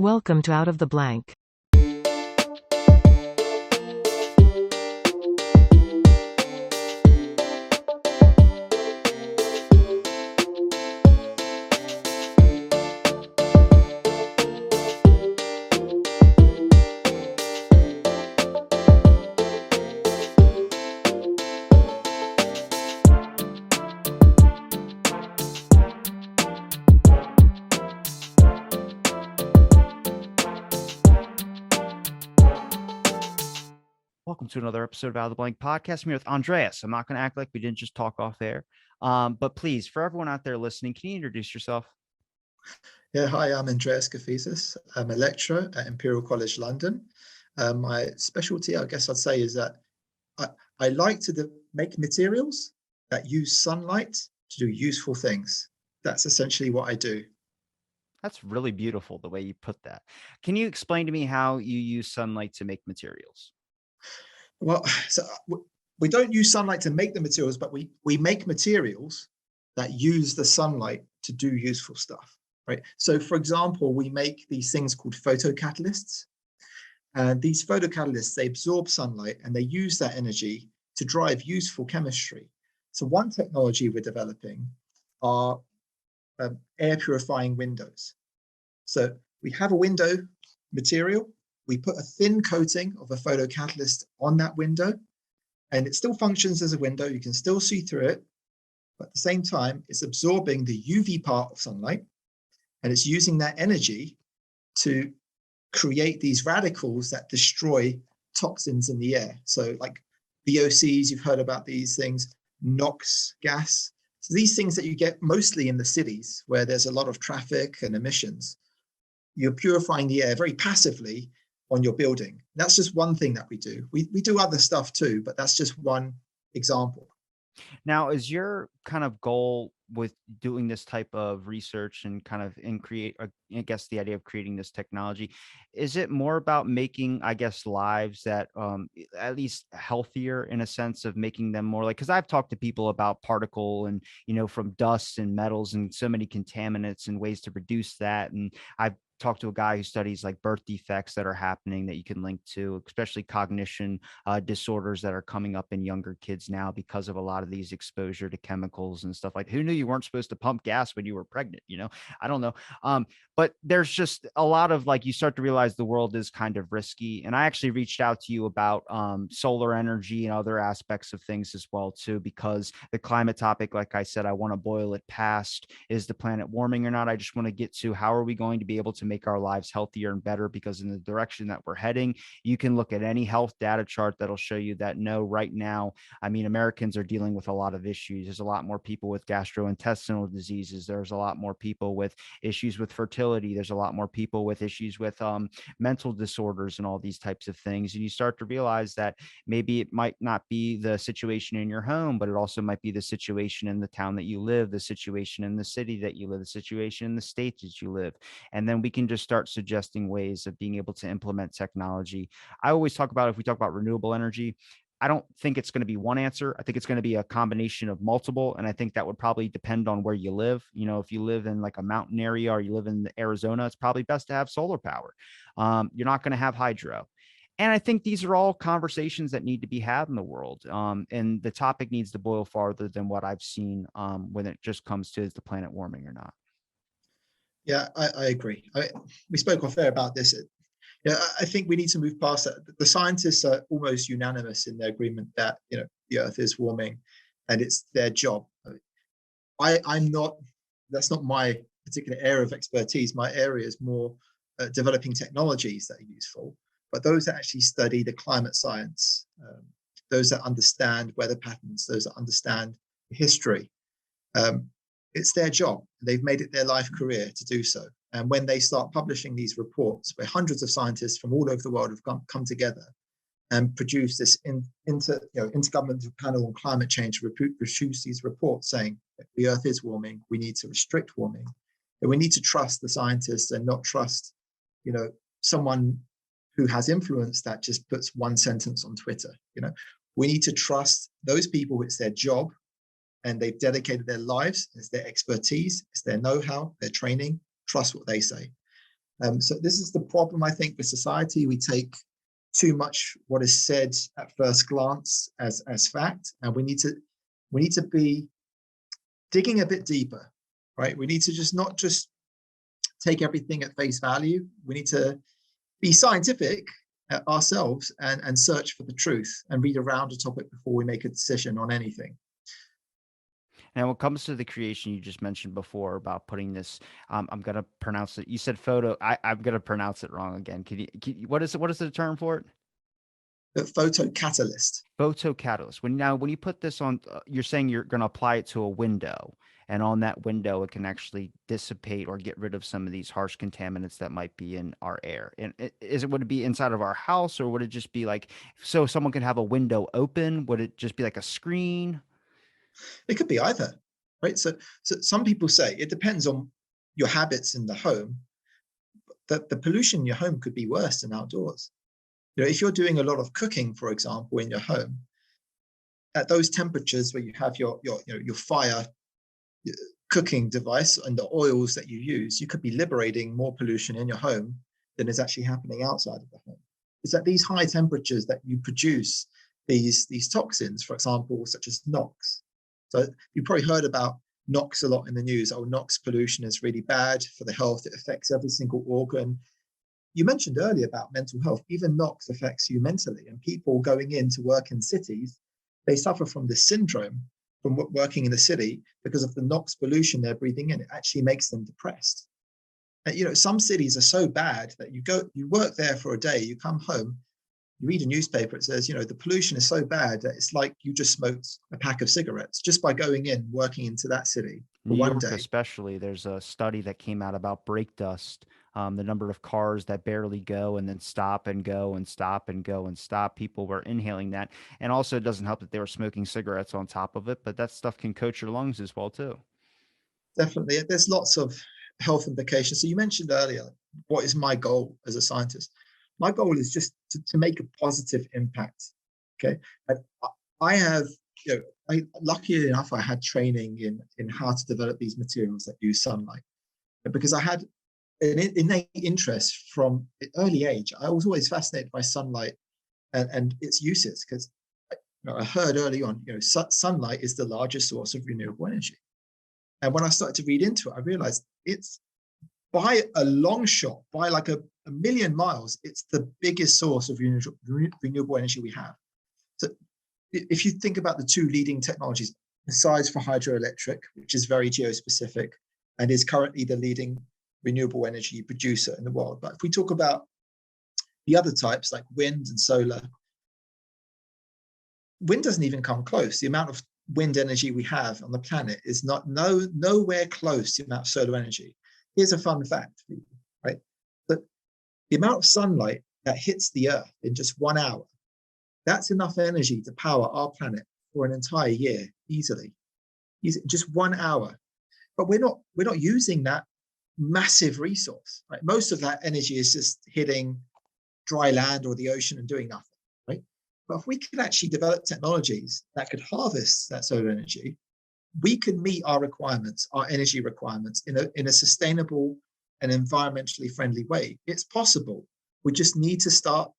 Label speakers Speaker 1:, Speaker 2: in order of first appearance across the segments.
Speaker 1: Welcome to Out of the Blank.
Speaker 2: Welcome to another episode of Out of the Blank podcast. I'm here with Andreas. I'm not going to act like we didn't just talk off air. But please, for everyone out there listening, can you introduce yourself?
Speaker 3: Yeah, hi, I'm Andreas Kafizas. I'm a lecturer at Imperial College London. My specialty, I guess I'd say, is that I like to make materials that use sunlight to do useful things. That's essentially what I do.
Speaker 2: That's really beautiful the way you put that. Can you explain to me how you use sunlight to make materials?
Speaker 3: Well, so we don't use sunlight to make the materials, but we make materials that use the sunlight to do useful stuff, right? So, for example, we make these things called photocatalysts. And these photocatalysts, they absorb sunlight and they use that energy to drive useful chemistry. So one technology we're developing are air purifying windows. So we have a window material, we put a thin coating of a photocatalyst on that window, and it still functions as a window. You can still see through it, but at the same time, it's absorbing the UV part of sunlight, and it's using that energy to create these radicals that destroy toxins in the air. So like VOCs, you've heard about these things, NOx gas. So these things that you get mostly in the cities where there's a lot of traffic and emissions, you're purifying the air very passively on your building. That's just one thing that we do. We do other stuff too, but that's just one example.
Speaker 2: Now, is your kind of goal with doing this type of research and kind of I guess the idea of creating this technology, is it more about making, I guess, lives that at least healthier in a sense of making them more like, because I've talked to people about particle and, from dust and metals and so many contaminants and ways to reduce that. And I've talked to a guy who studies like birth defects that are happening that you can link to, especially cognition disorders that are coming up in younger kids now because of a lot of these exposure to chemicals and stuff. Like, who knew you weren't supposed to pump gas when you were pregnant? I don't know. But there's just a lot of like, you start to realize the world is kind of risky. And I actually reached out to you about solar energy and other aspects of things as well too, because the climate topic, like I said, I want to boil it past, is the planet warming or not? I just want to get to how are we going to be able to make our lives healthier and better, because in the direction that we're heading, you can look at any health data chart that'll show you that no, right now, I mean, Americans are dealing with a lot of issues. There's a lot more people with gastrointestinal diseases. There's a lot more people with issues with fertility. There's a lot more people with issues with mental disorders and all these types of things. And you start to realize that maybe it might not be the situation in your home, but it also might be the situation in the town that you live, the situation in the city that you live, the situation in the state that you live. And then we can just start suggesting ways of being able to implement technology. I always talk about, if we talk about renewable energy, I don't think it's going to be one answer. I think it's going to be a combination of multiple. And I think that would probably depend on where you live. If you live in like a mountain area or you live in Arizona, it's probably best to have solar power. You're not going to have hydro. And I think these are all conversations that need to be had in the world. And the topic needs to boil farther than what I've seen when it just comes to is the planet warming or not.
Speaker 3: Yeah, I agree. We spoke off air about this. Yeah, I think we need to move past that. The scientists are almost unanimous in their agreement that the Earth is warming, and it's their job. I'm not. That's not my particular area of expertise. My area is more developing technologies that are useful. But those that actually study the climate science, those that understand weather patterns, those that understand history, it's their job. They've made it their life career to do so. And when they start publishing these reports, where hundreds of scientists from all over the world have come together and produce this intergovernmental panel on climate change, produce these reports saying that the Earth is warming, we need to restrict warming, and we need to trust the scientists and not trust, someone who has influence that just puts one sentence on Twitter. We need to trust those people. It's their job, and they've dedicated their lives, it's their expertise, it's their know-how, their training. Trust what they say. So this is the problem, I think, with society. We take too much what is said at first glance as fact, and we need to be digging a bit deeper, right? We need to just not just take everything at face value. We need to be scientific ourselves and search for the truth and read around a topic before we make a decision on anything.
Speaker 2: And when it comes to the creation you just mentioned before about putting this, I'm gonna pronounce it. You said photo. I'm gonna pronounce it wrong again. What is it? What is the term for it?
Speaker 3: The photocatalyst.
Speaker 2: Photocatalyst. When you put this on, you're saying you're gonna apply it to a window, and on that window, it can actually dissipate or get rid of some of these harsh contaminants that might be in our air. And would it be inside of our house, or would it just be like so someone could have a window open? Would it just be like a screen?
Speaker 3: It could be either, right? So some people say it depends on your habits in the home. That the pollution in your home could be worse than outdoors. You know, if you're doing a lot of cooking, for example, in your home, at those temperatures where you have your fire cooking device and the oils that you use, you could be liberating more pollution in your home than is actually happening outside of the home. It's at these high temperatures that you produce these toxins, for example, such as NOx. So you've probably heard about NOx a lot in the news. Oh, NOx pollution is really bad for the health. It affects every single organ. You mentioned earlier about mental health. Even NOx affects you mentally. And people going in to work in cities, they suffer from this syndrome from working in the city because of the NOx pollution they're breathing in. It actually makes them depressed. And, you know, some cities are so bad that you work there for a day, you come home, you read a newspaper, it says, you know, the pollution is so bad that it's like you just smoked a pack of cigarettes just by going in, working into that city for
Speaker 2: New
Speaker 3: one
Speaker 2: York,
Speaker 3: day.
Speaker 2: especially, there's a study that came out about brake dust, the number of cars that barely go and then stop and go and stop and go and stop. People were inhaling that. And also, it doesn't help that they were smoking cigarettes on top of it, but that stuff can coat your lungs as well, too.
Speaker 3: Definitely. There's lots of health implications. So you mentioned earlier, what is my goal as a scientist? My goal is just to make a positive impact. Okay. And I have, you know, luckily enough, I had training in how to develop these materials that use sunlight because I had an innate interest from an early age. I was always fascinated by sunlight and its uses because I heard early on, you know, sunlight is the largest source of renewable energy. And when I started to read into it, I realized it's by a long shot, by like a million miles, it's the biggest source of renewable energy we have. So if you think about the two leading technologies, besides for hydroelectric, which is very geospecific and is currently the leading renewable energy producer in the world. But if we talk about the other types like wind and solar, wind doesn't even come close. The amount of wind energy we have on the planet is nowhere close to the amount of solar energy. Here's a fun fact for you, right? That the amount of sunlight that hits the Earth in just 1 hour, that's enough energy to power our planet for an entire year easily. Just 1 hour. But we're not using that massive resource, right? Most of that energy is just hitting dry land or the ocean and doing nothing, right? But if we can actually develop technologies that could harvest that solar energy, we can meet our requirements, our energy requirements in a sustainable and environmentally friendly way. It's possible. We just need to start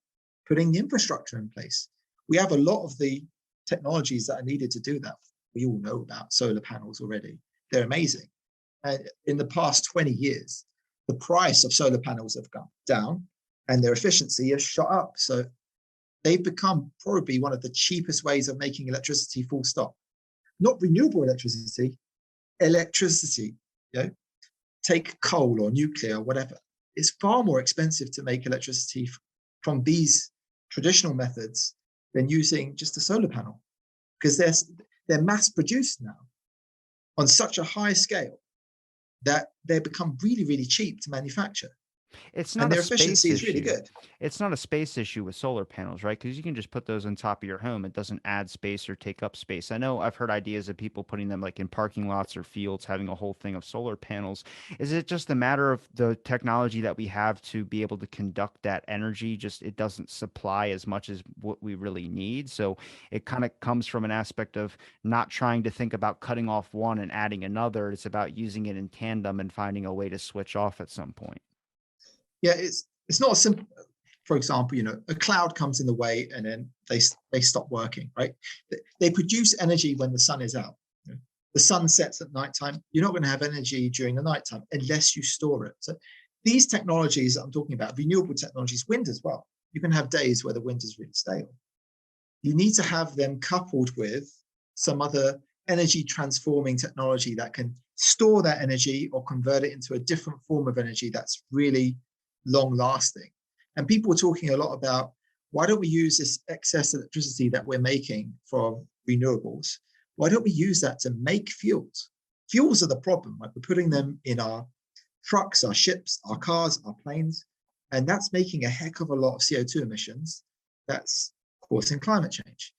Speaker 3: putting the infrastructure in place. We have a lot of the technologies that are needed to do that. We all know about solar panels already. They're amazing. And in the past 20 years, the price of solar panels have gone down and their efficiency has shot up. So they've become probably one of the cheapest ways of making electricity full stop. Not renewable electricity, electricity, you know, take coal or nuclear or whatever. It's far more expensive to make electricity from these traditional methods than using just a solar panel because they're mass produced now on such a high scale that they become really, really cheap to manufacture.
Speaker 2: It's
Speaker 3: And
Speaker 2: not a
Speaker 3: their efficiency
Speaker 2: space
Speaker 3: is really
Speaker 2: issue.
Speaker 3: good.
Speaker 2: It's not a space issue with solar panels, right? Because you can just put those on top of your home. It doesn't add space or take up space. I know I've heard ideas of people putting them like in parking lots or fields, having a whole thing of solar panels. Is it just a matter of the technology that we have to be able to conduct that energy? Just it doesn't supply as much as what we really need. So it kind of comes from an aspect of not trying to think about cutting off one and adding another. It's about using it in tandem and finding a way to switch off at some point.
Speaker 3: Yeah, it's not a simple. For example, a cloud comes in the way and then they stop working, right? They produce energy when the sun is out. The sun sets at nighttime. You're not going to have energy during the nighttime unless you store it. So these technologies that I'm talking about, renewable technologies, wind as well. You can have days where the wind is really stale. You need to have them coupled with some other energy transforming technology that can store that energy or convert it into a different form of energy that's really long lasting. And people are talking a lot about, why don't we use this excess electricity that we're making from renewables? Why don't we use that to make fuels? Fuels are the problem, right? We're putting them in our trucks, our ships, our cars, our planes, and that's making a heck of a lot of CO2 emissions. That's causing climate change.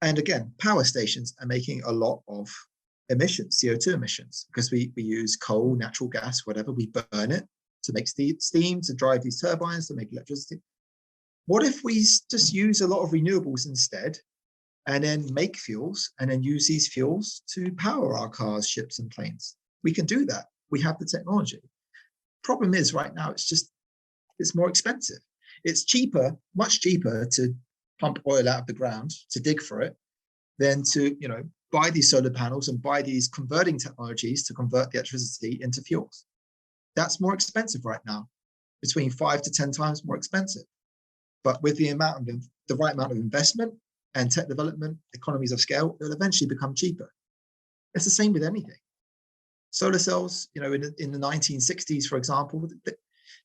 Speaker 3: And again, power stations are making a lot of emissions, CO2 emissions, because we use coal, natural gas, whatever, we burn it to make steam, to drive these turbines, to make electricity. What if we just use a lot of renewables instead, and then make fuels, and then use these fuels to power our cars, ships, and planes? We can do that. We have the technology. Problem is, right now, it's more expensive. It's cheaper, much cheaper to pump oil out of the ground, to dig for it, than to buy these solar panels and buy these converting technologies to convert the electricity into fuels. That's more expensive right now, between 5 to 10 times more expensive. But with the right amount of investment and tech development, economies of scale, it'll eventually become cheaper. It's the same with anything. Solar cells, in the 1960s, for example,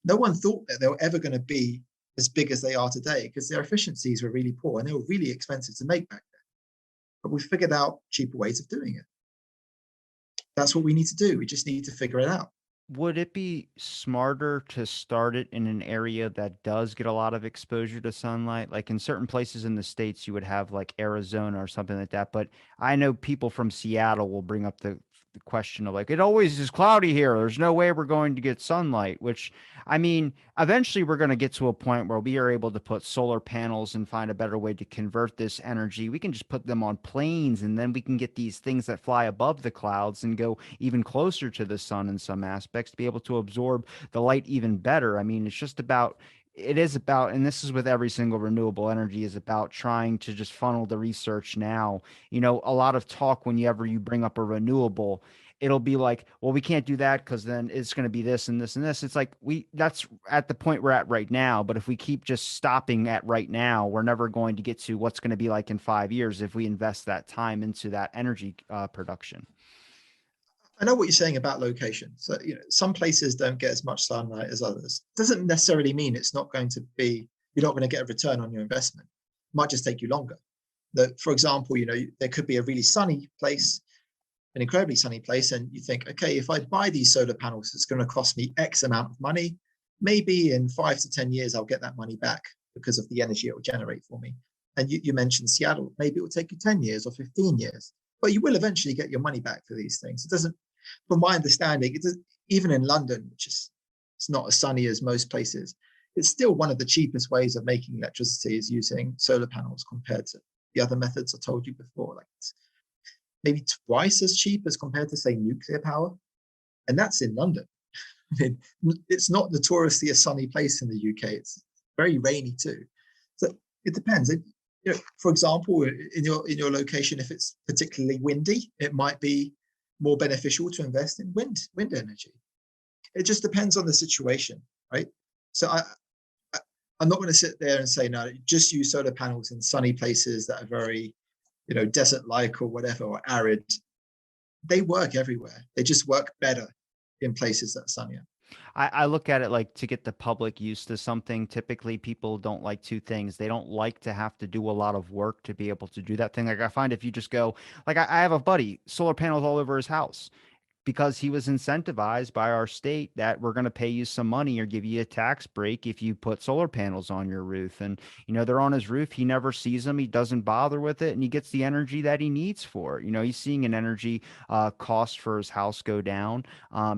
Speaker 3: no one thought that they were ever going to be as big as they are today, because their efficiencies were really poor and they were really expensive to make back then. But we figured out cheaper ways of doing it. That's what we need to do. We just need to figure it out.
Speaker 2: Would it be smarter to start it in an area that does get a lot of exposure to sunlight? Like in certain places in the States, you would have like Arizona or something like that. But I know people from Seattle will bring up the question of like, it always is cloudy here. There's no way we're going to get sunlight, which I mean, eventually we're going to get to a point where we are able to put solar panels and find a better way to convert this energy. We can just put them on planes and then we can get these things that fly above the clouds and go even closer to the sun in some aspects to be able to absorb the light even better. I mean, it is about, and this is with every single renewable energy, is about trying to just funnel the research now. A lot of talk whenever you bring up a renewable, it'll be like, well, we can't do that because then it's going to be this and this and this. It's like that's at the point we're at right now. But if we keep just stopping at right now, we're never going to get to what's going to be like in 5 years if we invest that time into that energy production.
Speaker 3: I know what you're saying about location. So, some places don't get as much sunlight as others. Doesn't necessarily mean it's not going to be, you're not going to get a return on your investment. It might just take you longer. For example, there could be a really sunny place, an incredibly sunny place, and you think, okay, if I buy these solar panels, it's going to cost me X amount of money. Maybe in 5 to 10 years, I'll get that money back because of the energy it will generate for me. And you mentioned Seattle. Maybe it will take you 10 years or 15 years, but you will eventually get your money back for these things. It doesn't, from my understanding, even in London, which is it's not as sunny as most places, it's still one of the cheapest ways of making electricity is using solar panels compared to the other methods I told you before. Like it's maybe twice as cheap as compared to, say, nuclear power. And that's in London. I mean, it's not notoriously a sunny place in the UK. It's very rainy too. So it depends. For example, in your location, if it's particularly windy, it might be more beneficial to invest in wind energy. It just depends on the situation, right? So I'm not going to sit there and say, no, just use solar panels in sunny places that are very, desert-like or whatever, or arid. They work everywhere. They just work better in places that are sunnier.
Speaker 2: I look at it like to get the public used to something. Typically, people don't like two things. They don't like to have to do a lot of work to be able to do that thing. Like I find if you just go, like I have a buddy, solar panels all over his house because he was incentivized by our state that we're going to pay you some money or give you a tax break if you put solar panels on your roof. And, they're on his roof. He never sees them. He doesn't bother with it. And he gets the energy that he needs for it. He's seeing an energy cost for his house go down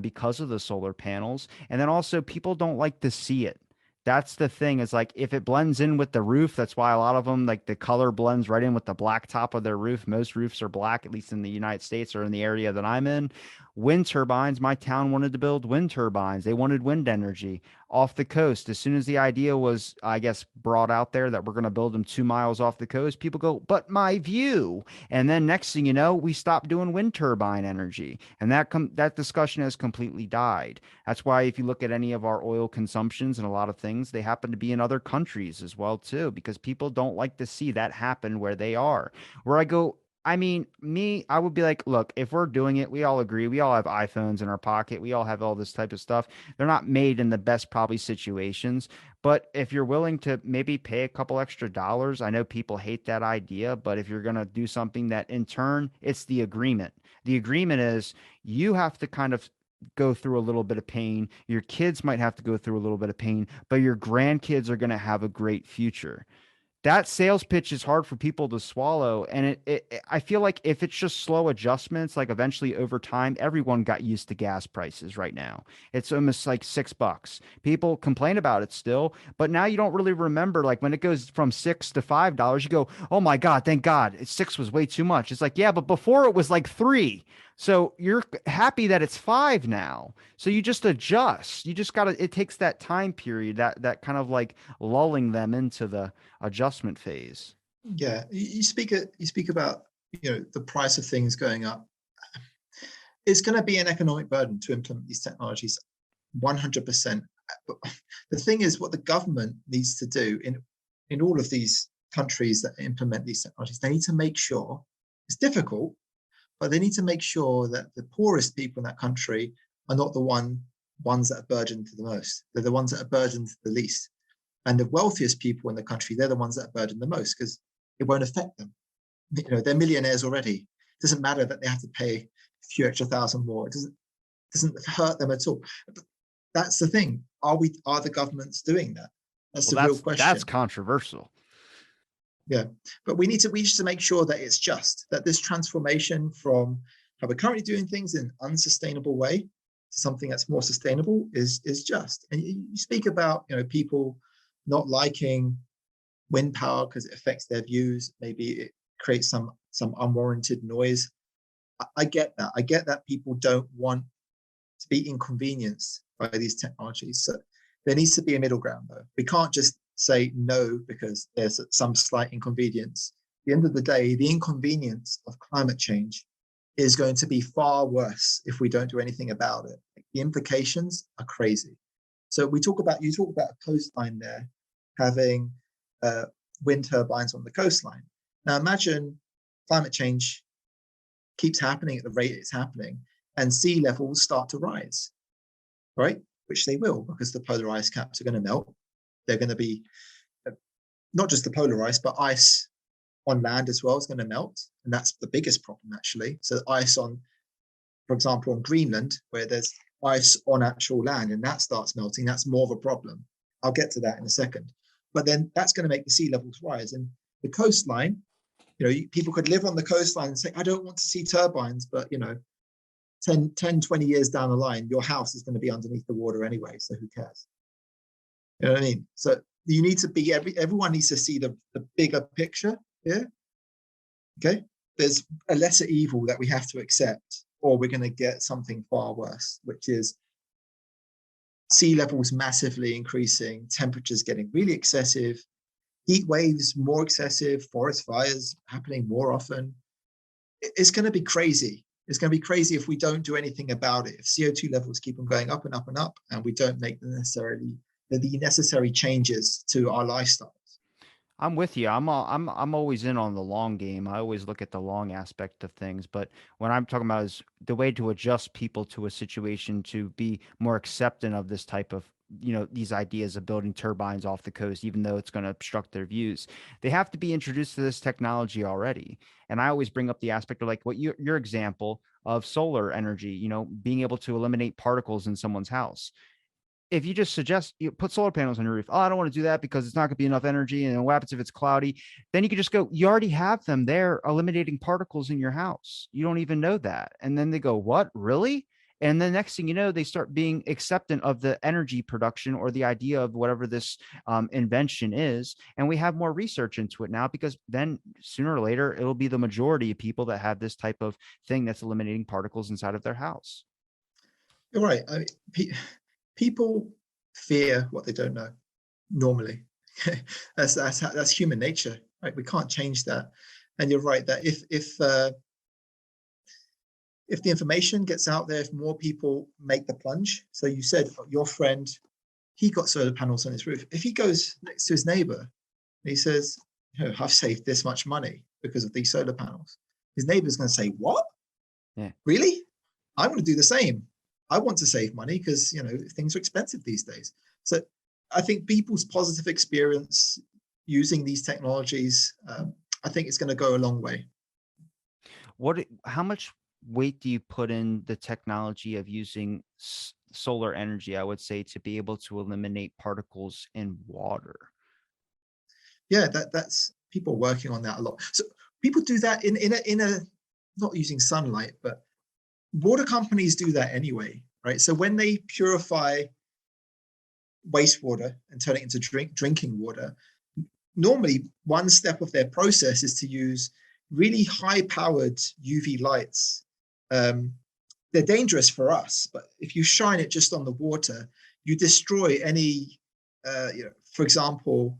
Speaker 2: because of the solar panels. And then also people don't like to see it. That's the thing is like if it blends in with the roof, that's why a lot of them like the color blends right in with the black top of their roof. Most roofs are black, at least in the United States or in the area that I'm in. Wind turbines, my town wanted to build wind turbines. They wanted wind energy off the coast. As soon as the idea was, I guess, brought out there that we're going to build them 2 miles off the coast, people go, but my view. And then next thing you know, we stopped doing wind turbine energy. And that discussion has completely died. That's why if you look at any of our oil consumptions and a lot of things, they happen to be in other countries as well too, because people don't like to see that happen where they are. Where I go, I mean, I would be like, look, if we're doing it, we all agree. We all have iPhones in our pocket. We all have all this type of stuff. They're not made in the best probably situations. But if you're willing to maybe pay a couple extra dollars, I know people hate that idea, but if you're going to do something that in turn, it's the agreement. The agreement is you have to kind of go through a little bit of pain. Your kids might have to go through a little bit of pain, but your grandkids are going to have a great future. That sales pitch is hard for people to swallow. And I feel like if it's just slow adjustments, like eventually over time, everyone got used to gas prices right now. It's almost like $6. People complain about it still, but now you don't really remember. Like when it goes from $6 to $5, you go, oh my God, thank God. Six was way too much. It's like, yeah, but before it was like three. So you're happy that it's five now. So you just adjust. You just gotta, it takes that time period, that kind of like lulling them into the adjustment phase.
Speaker 3: Yeah, you speak about the price of things going up. It's going to be an economic burden to implement these technologies, 100%. But the thing is, what the government needs to do in all of these countries that implement these technologies, they need to make sure it's difficult, but they need to make sure that the poorest people in that country are not the ones that are burdened the most. They're the ones that are burdened the least. And the wealthiest people in the country, they're the ones that are burdened the most because it won't affect them. They're millionaires already. It doesn't matter that they have to pay a few extra thousand more. It doesn't hurt them at all. But that's the thing. Are the governments doing that? That's
Speaker 2: Well,
Speaker 3: the real
Speaker 2: that's
Speaker 3: question.
Speaker 2: controversial.
Speaker 3: Yeah, but we need to make sure that it's just that this transformation from how we're currently doing things in an unsustainable way to something that's more sustainable is just. And you speak about people not liking wind power because it affects their views. Maybe it creates some unwarranted noise. I get that. I get that people don't want to be inconvenienced by these technologies. So there needs to be a middle ground, though. We can't just say no because there's some slight inconvenience. At the end of the day, the inconvenience of climate change is going to be far worse if we don't do anything about it. The implications are crazy. So you talk about a coastline there having wind turbines on the coastline. Now imagine climate change keeps happening at the rate it's happening and sea levels start to rise, right? Which they will because the polar ice caps are going to melt. They're going to be not just the polar ice, but ice on land as well is going to melt. And that's the biggest problem, actually. So ice on, for example, on Greenland, where there's ice on actual land and that starts melting, that's more of a problem. I'll get to that in a second. But then that's going to make the sea levels rise. And the coastline, people could live on the coastline and say, I don't want to see turbines, but 10, 20 years down the line, your house is going to be underneath the water anyway, so who cares? You know what I mean? So you need to be, everyone needs to see the bigger picture here. Okay? There's a lesser evil that we have to accept, or we're going to get something far worse, which is sea levels massively increasing, temperatures getting really excessive, heat waves more excessive, forest fires happening more often. It's going to be crazy. It's going to be crazy if we don't do anything about it. If CO2 levels keep on going up and up and up, and we don't make the necessary changes to our lifestyles.
Speaker 2: I'm with you. I'm always in on the long game. I always look at the long aspect of things, but what I'm talking about is the way to adjust people to a situation to be more accepting of this type of, these ideas of building turbines off the coast, even though it's going to obstruct their views. They have to be introduced to this technology already. And I always bring up the aspect of like what your example of solar energy, being able to eliminate particles in someone's house. If you just suggest you put solar panels on your roof, oh, I don't want to do that because it's not going to be enough energy. And what happens if it's cloudy? Then you could just go, you already have them there eliminating particles in your house. You don't even know that. And then they go, what? Really? And the next thing you know, they start being acceptant of the energy production or the idea of whatever this invention is. And we have more research into it now, because then sooner or later, it'll be the majority of people that have this type of thing that's eliminating particles inside of their house.
Speaker 3: You're right. I mean, people fear what they don't know normally. That's human nature, right? We can't change that. And you're right that if the information gets out there, if more people make the plunge. So you said your friend, he got solar panels on his roof. If he goes next to his neighbor and he says, I've saved this much money because of these solar panels, his neighbor's going to say, what?
Speaker 2: Yeah.
Speaker 3: Really? I'm going to do the same. I want to save money because things are expensive these days. So I think people's positive experience using these technologies, I think it's going to go a long way.
Speaker 2: How much weight do you put in the technology of using solar energy, I would say, to be able to eliminate particles in water?
Speaker 3: Yeah, that's people working on that a lot. So people do that in a not using sunlight, but water companies do that anyway, right? So when they purify wastewater and turn it into drinking water, normally one step of their process is to use really high-powered UV lights. They're dangerous for us, but if you shine it just on the water, you destroy any, for example,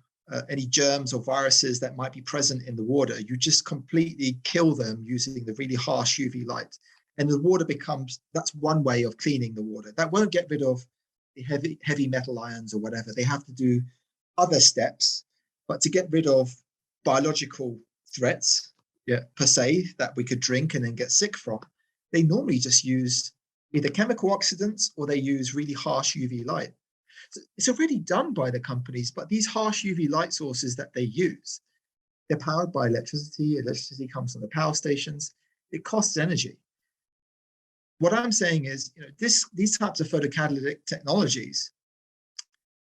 Speaker 3: any germs or viruses that might be present in the water. You just completely kill them using the really harsh UV light. And the water that's one way of cleaning the water. That won't get rid of the heavy metal ions or whatever. They have to do other steps, but to get rid of biological threats, per se, that we could drink and then get sick from, they normally just use either chemical oxidants or they use really harsh UV light. So it's already done by the companies, but these harsh UV light sources that they use, they're powered by electricity. Electricity comes from the power stations. It costs energy. What I'm saying is, these types of photocatalytic technologies,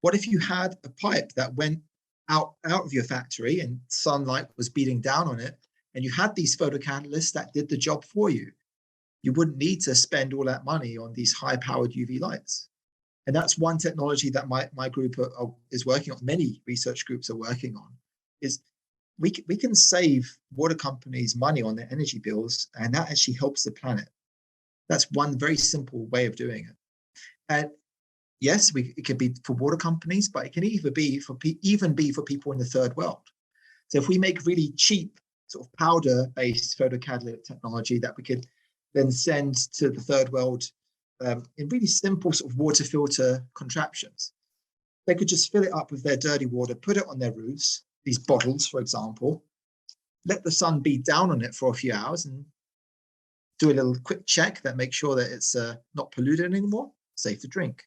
Speaker 3: what if you had a pipe that went out of your factory and sunlight was beating down on it, and you had these photocatalysts that did the job for you? You wouldn't need to spend all that money on these high-powered UV lights. And that's one technology that my group is working on, many research groups are working on, is we can save water companies money on their energy bills, and that actually helps the planet. That's one very simple way of doing it. And yes, it could be for water companies, but it can even be for people in the third world. So if we make really cheap sort of powder-based photocatalytic technology that we could then send to the third world in really simple sort of water filter contraptions, they could just fill it up with their dirty water, put it on their roofs, these bottles, for example, let the sun beat down on it for a few hours and do a little quick check that makes sure that it's not polluted anymore, safe to drink.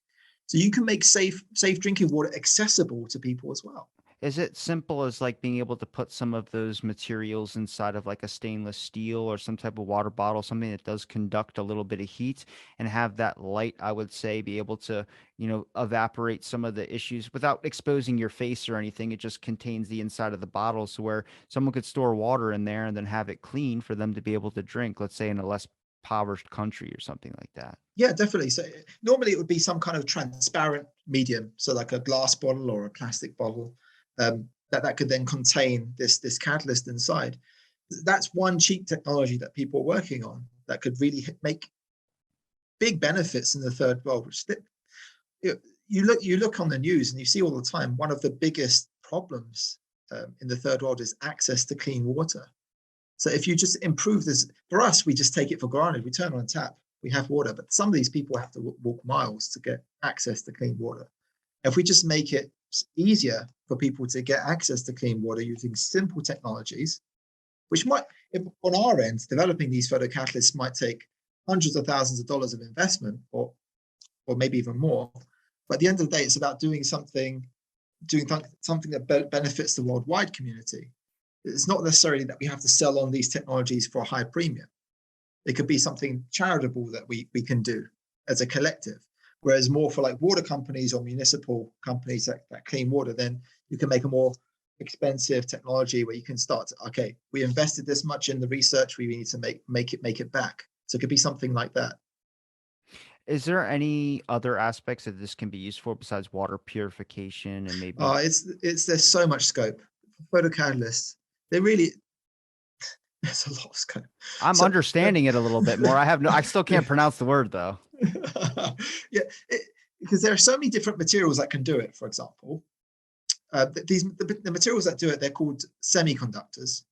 Speaker 3: So you can make safe drinking water accessible to people as well.
Speaker 2: Is it simple as like being able to put some of those materials inside of like a stainless steel or some type of water bottle, something that does conduct a little bit of heat, and have that light, I would say, be able to, evaporate some of the issues without exposing your face or anything? It just contains the inside of the bottle, so where someone could store water in there and then have it clean for them to be able to drink, let's say in a less impoverished country or something like that.
Speaker 3: Yeah, definitely. So normally it would be some kind of transparent medium, so like a glass bottle or a plastic bottle, that could then contain this catalyst inside. That's one cheap technology that people are working on that could really make big benefits in the third world. Which you look on the news and you see all the time, one of the biggest problems in the third world is access to clean water. So if you just improve this, for us, we just take it for granted. We turn on a tap, we have water, but some of these people have to walk miles to get access to clean water. If we just make it easier for people to get access to clean water using simple technologies, which might, on our end, developing these photocatalysts might take hundreds of thousands of dollars of investment, or maybe even more. But at the end of the day, it's about doing something that benefits the worldwide community. It's not necessarily that we have to sell on these technologies for a high premium. It could be something charitable that we can do as a collective. Whereas more for like water companies or municipal companies that clean water, then you can make a more expensive technology where you can start to, okay, we invested this much in the research, we need to make it back. So it could be something like that.
Speaker 2: Is there any other aspects that this can be used for besides water purification and maybe?
Speaker 3: It's there's so much scope. Photocatalysts, they really there's a lot of scope.
Speaker 2: I'm
Speaker 3: So
Speaker 2: understanding it a little bit more. I still
Speaker 3: yeah,
Speaker 2: can't pronounce the word though.
Speaker 3: yeah, because there are so many different materials that can do it. For example, the materials that do it, they're called semiconductors.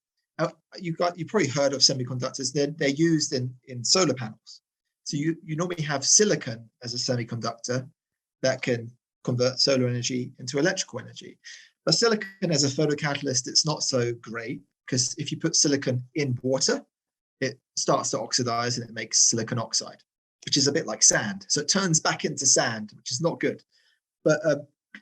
Speaker 3: You probably heard of semiconductors. They're used in solar panels. So you normally have silicon as a semiconductor that can convert solar energy into electrical energy. But silicon as a photocatalyst, it's not so great, because if you put silicon in water, it starts to oxidize and it makes silicon oxide, which is a bit like sand. So it turns back into sand, which is not good. But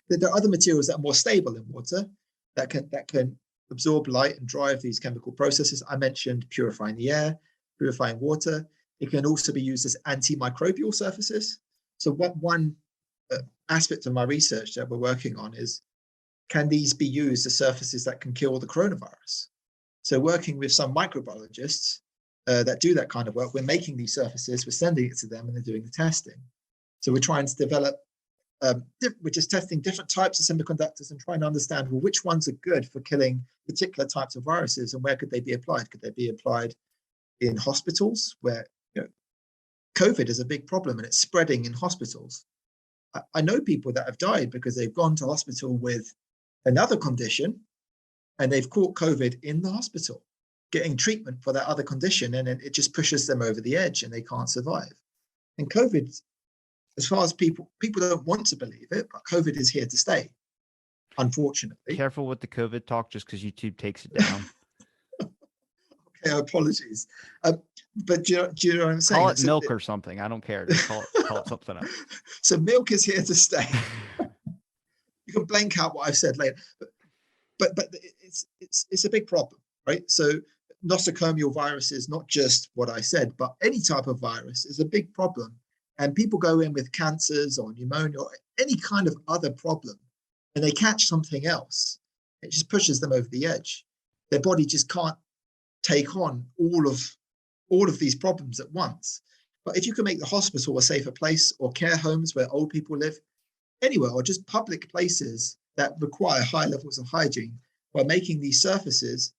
Speaker 3: there are other materials that are more stable in water that can absorb light and drive these chemical processes. I mentioned purifying the air, purifying water. It can also be used as antimicrobial surfaces. So one aspect of my research that we're working on is, can these be used as surfaces that can kill the coronavirus? So working with some microbiologists that do that kind of work, we're making these surfaces, we're sending it to them, and they're doing the testing. So we're trying to develop, we're just testing different types of semiconductors and trying to understand, well, which ones are good for killing particular types of viruses, and where could they be applied? Could they be applied in hospitals where, COVID is a big problem and it's spreading in hospitals? I know people that have died because they've gone to hospital with another condition and they've caught COVID in the hospital, getting treatment for that other condition, and it just pushes them over the edge and they can't survive. And COVID, as far as people don't want to believe it, but COVID is here to stay, unfortunately.
Speaker 2: Careful with the COVID talk, just because YouTube takes it down.
Speaker 3: Okay, apologies. But do you know what I'm saying?
Speaker 2: Call it milk or something. I don't care. Just call it something else.
Speaker 3: So milk is here to stay. You can blank out what I've said later, but it's a big problem, right? So nosocomial viruses, not just what I said, but any type of virus is a big problem. And people go in with cancers or pneumonia or any kind of other problem, and they catch something else. It just pushes them over the edge. Their body just can't take on all of these problems at once. But if you can make the hospital a safer place, or care homes where old people live, anywhere, or just public places that require high levels of hygiene, by making these surfaces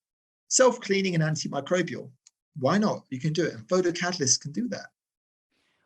Speaker 3: self-cleaning and antimicrobial, why not? You can do it, and photocatalysts can do that.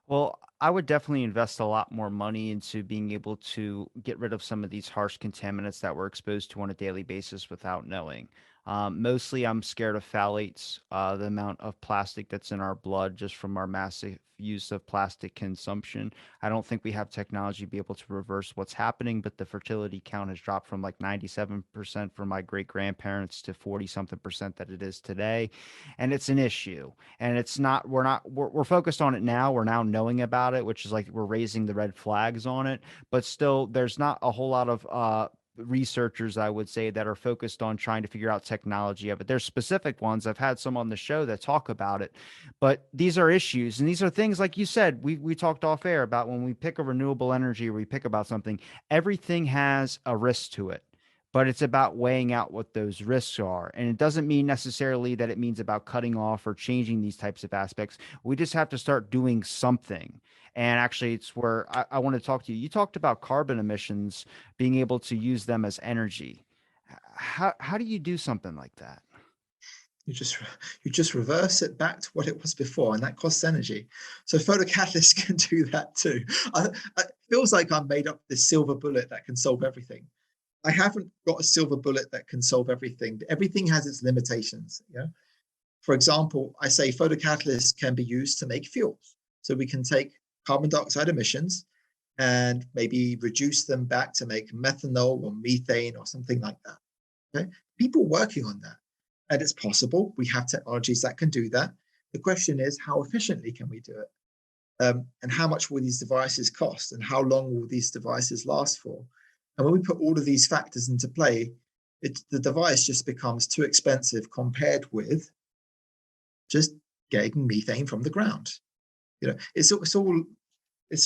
Speaker 2: Well, I would definitely invest a lot more money into being able to get rid of some of these harsh contaminants that we're exposed to on a daily basis without knowing. Mostly, I'm scared of phthalates, the amount of plastic that's in our blood just from our massive use of plastic consumption. I don't think we have technology to be able to reverse what's happening, but the fertility count has dropped from like 97% for my great grandparents to 40 something percent that it is today. And it's an issue. And it's not, we're focused on it now. We're now knowing about it, which is like we're raising the red flags on it. But still, there's not a whole lot of, researchers, I would say, that are focused on trying to figure out technology of it. There's specific ones. I've had some on the show that talk about it, but these are issues, and these are things like you said. We talked off air about when we pick a renewable energy or we pick about something. Everything has a risk to it, but it's about weighing out what those risks are. And it doesn't mean necessarily that it means about cutting off or changing these types of aspects. We just have to start doing something. And actually, it's where I want to talk to you. You talked about carbon emissions, being able to use them as energy. How do you do something like that?
Speaker 3: You just you just reverse it back to what it was before, and that costs energy. So photocatalysts can do that too. It feels like I'm made up this silver bullet that can solve everything. I haven't got a silver bullet that can solve everything. Everything has its limitations. Yeah. For example, I say photocatalysts can be used to make fuels. So we can take carbon dioxide emissions and maybe reduce them back to make methanol or methane or something like that. Okay? People working on that. And it's possible. We have technologies that can do that. The question is, how efficiently can we do it? And how much will these devices cost? And how long will these devices last for? And when we put all of these factors into play, the device just becomes too expensive compared with just getting methane from the ground. It's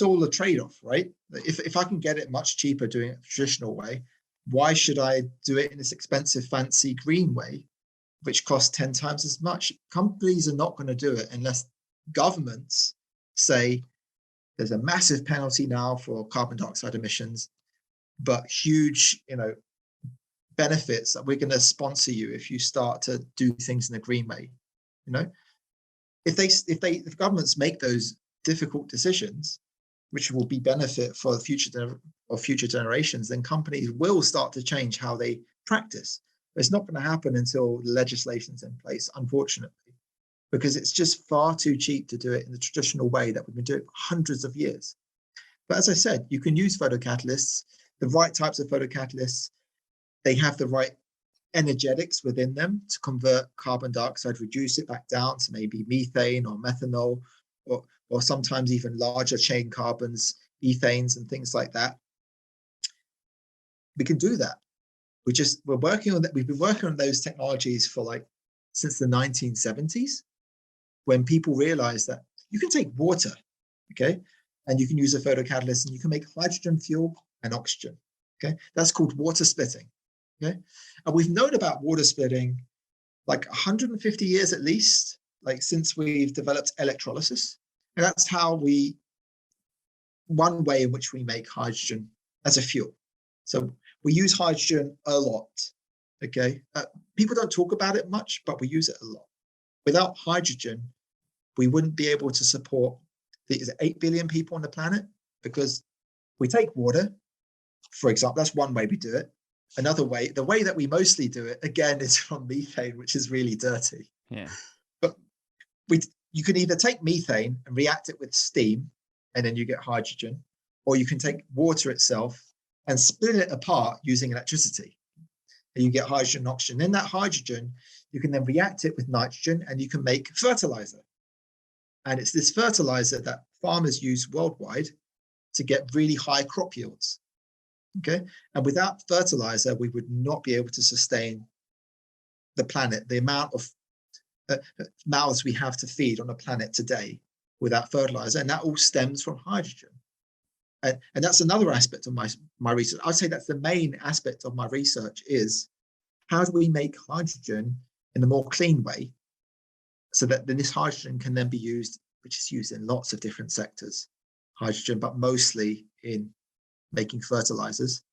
Speaker 3: all a trade-off, right? If I can get it much cheaper doing it the traditional way, why should I do it in this expensive, fancy green way, which costs 10 times as much? Companies are not going to do it unless governments say, There's a massive penalty now for carbon dioxide emissions, but huge, benefits that we're going to sponsor you if you start to do things in a green way. If governments make those difficult decisions, which will be benefit for the future generations, then companies will start to change how they practice. But it's not going to happen until the legislation's in place, unfortunately, because it's just far too cheap to do it in the traditional way that we've been doing it for hundreds of years. But as I said, you can use photocatalysts, the right types of photocatalysts. They have the right energetics within them to convert carbon dioxide, reduce it back down to maybe methane or methanol, or sometimes even larger chain carbons, ethanes and things like that. We can do that. We're working on that. We've been working on those technologies for since the 1970s, when people realized that you can take water, okay, and you can use a photocatalyst and you can make hydrogen fuel and oxygen. Okay, that's called water splitting. Okay, and we've known about water splitting 150 years at least, since we've developed electrolysis. And that's one way in which we make hydrogen as a fuel. So we use hydrogen a lot. Okay, people don't talk about it much, but we use it a lot. Without hydrogen, we wouldn't be able to support the 8 billion people on the planet, because we take water, for example. That's one way we do it. Another way, the way that we mostly do it, again, is from methane, which is really dirty.
Speaker 2: Yeah.
Speaker 3: But you can either take methane and react it with steam, and then you get hydrogen, or you can take water itself and split it apart using electricity, and you get hydrogen and oxygen. In that hydrogen, you can then react it with nitrogen, and you can make fertilizer. And it's this fertilizer that farmers use worldwide to get really high crop yields. Okay, and without fertilizer, we would not be able to sustain the planet, the amount of mouths we have to feed on the planet today without fertilizer, and that all stems from hydrogen. And that's another aspect of my research. I'd say that's the main aspect of my research, is how do we make hydrogen in a more clean way, so that then this hydrogen can then be used, which is used in lots of different sectors, hydrogen, but mostly in making fertilizers.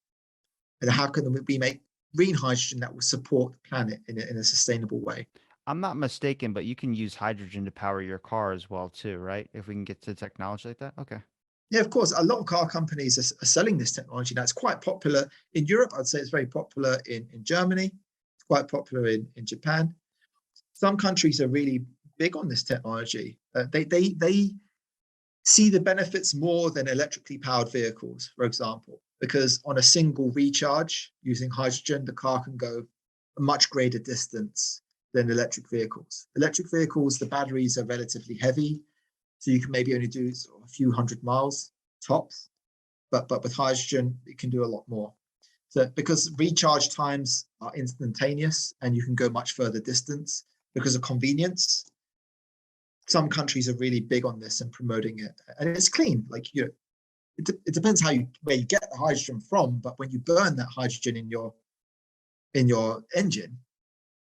Speaker 3: And how can we make green hydrogen that will support the planet in a sustainable way?
Speaker 2: I'm not mistaken, but you can use hydrogen to power your car as well too, right? If we can get to technology like that. Okay.
Speaker 3: Yeah, of course. A lot of car companies are selling this technology now. It's quite popular in Europe. I'd say it's very popular in Germany. It's quite popular in Japan. Some countries are really big on this technology. They see the benefits more than electrically powered vehicles, for example, because on a single recharge using hydrogen, the car can go a much greater distance than electric vehicles. Electric vehicles, the batteries are relatively heavy, so you can maybe only do a few hundred miles tops, but with hydrogen, it can do a lot more. So because recharge times are instantaneous and you can go much further distance because of convenience, some countries are really big on this and promoting it, and it's clean. It depends where you get the hydrogen from, but when you burn that hydrogen in your engine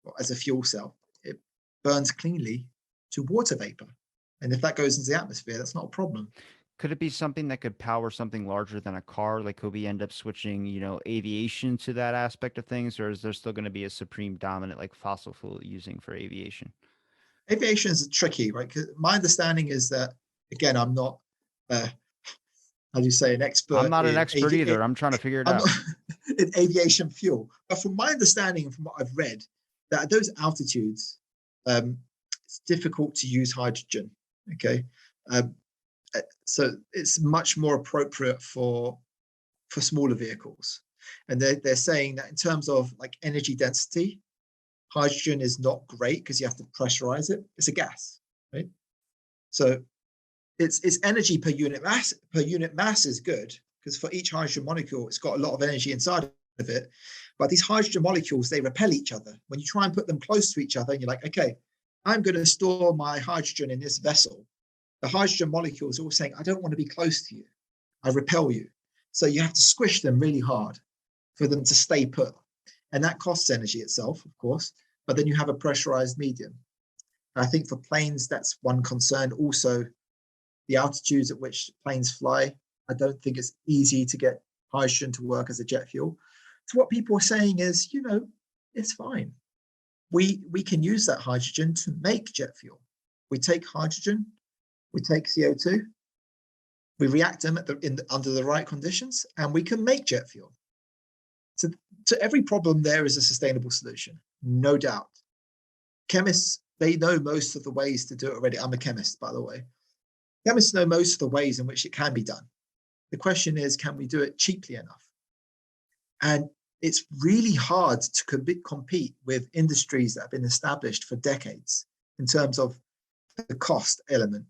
Speaker 3: or as a fuel cell, it burns cleanly to water vapor, and if that goes into the atmosphere, that's not a problem.
Speaker 2: Could it be something that could power something larger than a car? Like, could we end up switching, aviation to that aspect of things, or is there still going to be a supreme dominant like fossil fuel using for aviation?
Speaker 3: Aviation is tricky, right? Because my understanding is that, again, I'm not, how do you say, an
Speaker 2: I'm
Speaker 3: expert
Speaker 2: not an
Speaker 3: in
Speaker 2: expert either. I'm trying to figure it
Speaker 3: I'm
Speaker 2: out.
Speaker 3: not in aviation fuel, but from my understanding and from what I've read, that at those altitudes, it's difficult to use hydrogen. Okay, so it's much more appropriate for smaller vehicles, and they're saying that in terms of energy density, hydrogen is not great because you have to pressurize it. It's a gas, right? So its energy per unit mass is good, because for each hydrogen molecule, it's got a lot of energy inside of it. But these hydrogen molecules, they repel each other. When you try and put them close to each other, and you're like, okay, I'm going to store my hydrogen in this vessel. The hydrogen molecules are all saying, I don't want to be close to you. I repel you. So you have to squish them really hard for them to stay put. And that costs energy itself, of course, but then you have a pressurized medium. And I think for planes, that's one concern. Also, the altitudes at which planes fly. I don't think it's easy to get hydrogen to work as a jet fuel. So what people are saying is, it's fine. We can use that hydrogen to make jet fuel. We take hydrogen, we take CO2, we react them under the right conditions, and we can make jet fuel. So to every problem, there is a sustainable solution, no doubt. Chemists, they know most of the ways to do it already. I'm a chemist, by the way. Chemists know most of the ways in which it can be done. The question is, can we do it cheaply enough? And it's really hard to compete with industries that have been established for decades in terms of the cost element,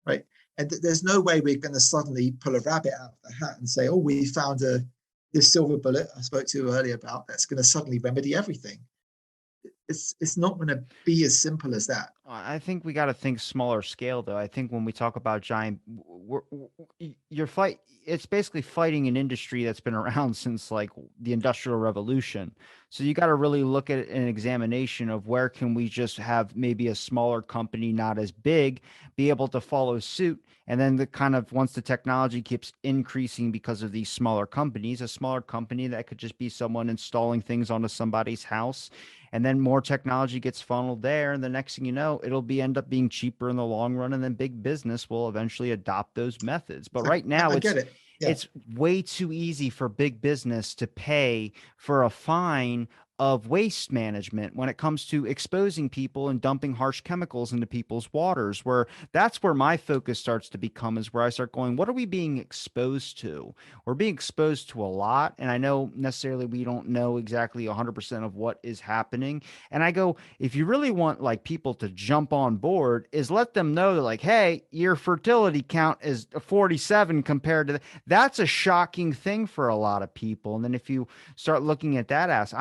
Speaker 3: right? And there's no way we're going to suddenly pull a rabbit out of the hat and say, oh, we found this silver bullet I spoke to you earlier about that's going to suddenly remedy everything. It's not going to be as simple as that.
Speaker 2: I think we got to think smaller scale, though. I think when we talk about giant, it's basically fighting an industry that's been around since like the Industrial Revolution. So you got to really look at an examination of where can we just have maybe a smaller company, not as big, be able to follow suit. And then once the technology keeps increasing because of these smaller companies, a smaller company that could just be someone installing things onto somebody's house. And then more technology gets funneled there. And the next thing you know, it'll end up being cheaper in the long run. And then big business will eventually adopt those methods. But right now
Speaker 3: I get it. Yeah.
Speaker 2: it's way too easy for big business to pay for a fine of waste management when it comes to exposing people and dumping harsh chemicals into people's waters, where that's where my focus starts to become, is where I start going, what are we being exposed to? We're being exposed to a lot. And I know necessarily we don't know exactly 100% of what is happening. And I go, if you really want like people to jump on board, is let them know that like, hey, your fertility count is 47 compared to that's a shocking thing for a lot of people. And then if you start looking at that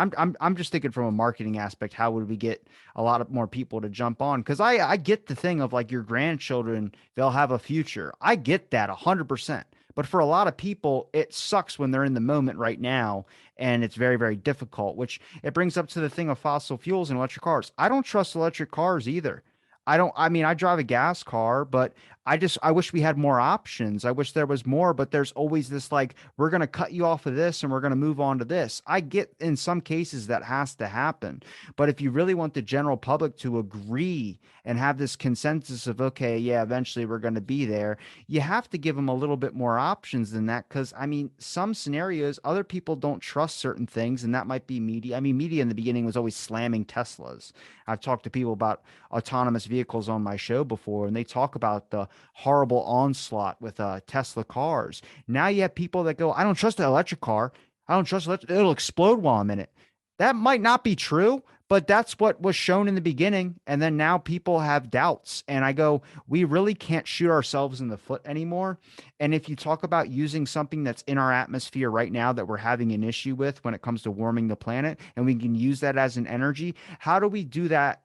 Speaker 2: I'm just thinking from a marketing aspect, how would we get a lot of more people to jump on? Because I get the thing of like your grandchildren, they'll have a future. I get that 100%. But for a lot of people, it sucks when they're in the moment right now, and it's very, very difficult, which it brings up to the thing of fossil fuels and electric cars. I don't trust electric cars either. I mean, I drive a gas car, but I wish we had more options. I wish there was more, but there's always this like, we're going to cut you off of this and we're going to move on to this. I get in some cases that has to happen. But if you really want the general public to agree and have this consensus of, okay, yeah, eventually we're going to be there, you have to give them a little bit more options than that. Cause I mean, some scenarios, other people don't trust certain things, and that might be media. I mean, media in the beginning was always slamming Teslas. I've talked to people about autonomous vehicles on my show before, and they talk about the horrible onslaught with Tesla cars. Now you have people that go, I don't trust the electric car. I don't trust it. It'll explode while I'm in it. That might not be true, but that's what was shown in the beginning. And then now people have doubts. And I go, we really can't shoot ourselves in the foot anymore. And if you talk about using something that's in our atmosphere right now that we're having an issue with when it comes to warming the planet, and we can use that as an energy, how do we do that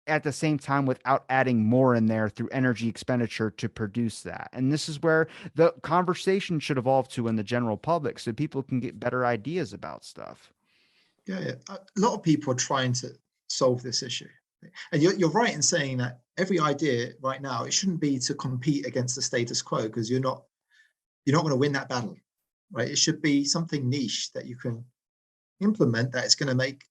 Speaker 2: at the same time without adding more in there through energy expenditure to produce that? And this is where the conversation should evolve to in the general public so people can get better ideas about stuff.
Speaker 3: Yeah. A lot of people are trying to solve this issue. And you're right in saying that every idea right now, it shouldn't be to compete against the status quo, because you're not going to win that battle, right? It should be something niche that you can implement that is going to make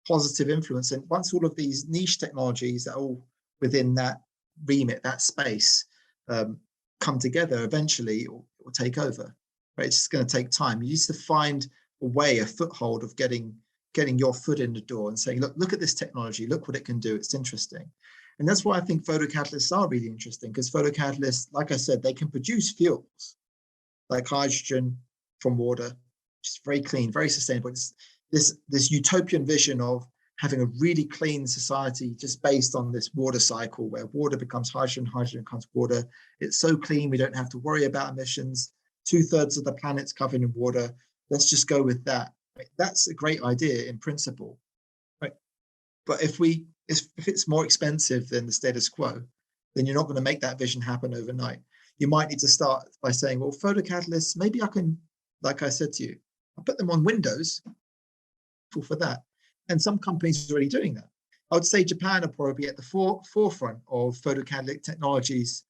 Speaker 3: positive influence. And once all of these niche technologies that are all within that remit, that space, come together, eventually it will take over, right? It's just going to take time. You used to find a way, a foothold of getting your foot in the door and saying, look at this technology, look what it can do, it's interesting. And that's why I think photocatalysts are really interesting, because photocatalysts, like I said, they can produce fuels like hydrogen from water, which is very clean, very sustainable. It's this utopian vision of having a really clean society just based on this water cycle where water becomes hydrogen, hydrogen becomes water. It's so clean, we don't have to worry about emissions. 2/3 of the planet's covered in water. Let's just go with that. Right? That's a great idea in principle, right? But if it's more expensive than the status quo, then you're not going to make that vision happen overnight. You might need to start by saying, well, photocatalysts, maybe I can, like I said to you, I'll put them on Windows for that. And some companies are already doing that. I would say Japan are probably at the forefront of photocatalytic technologies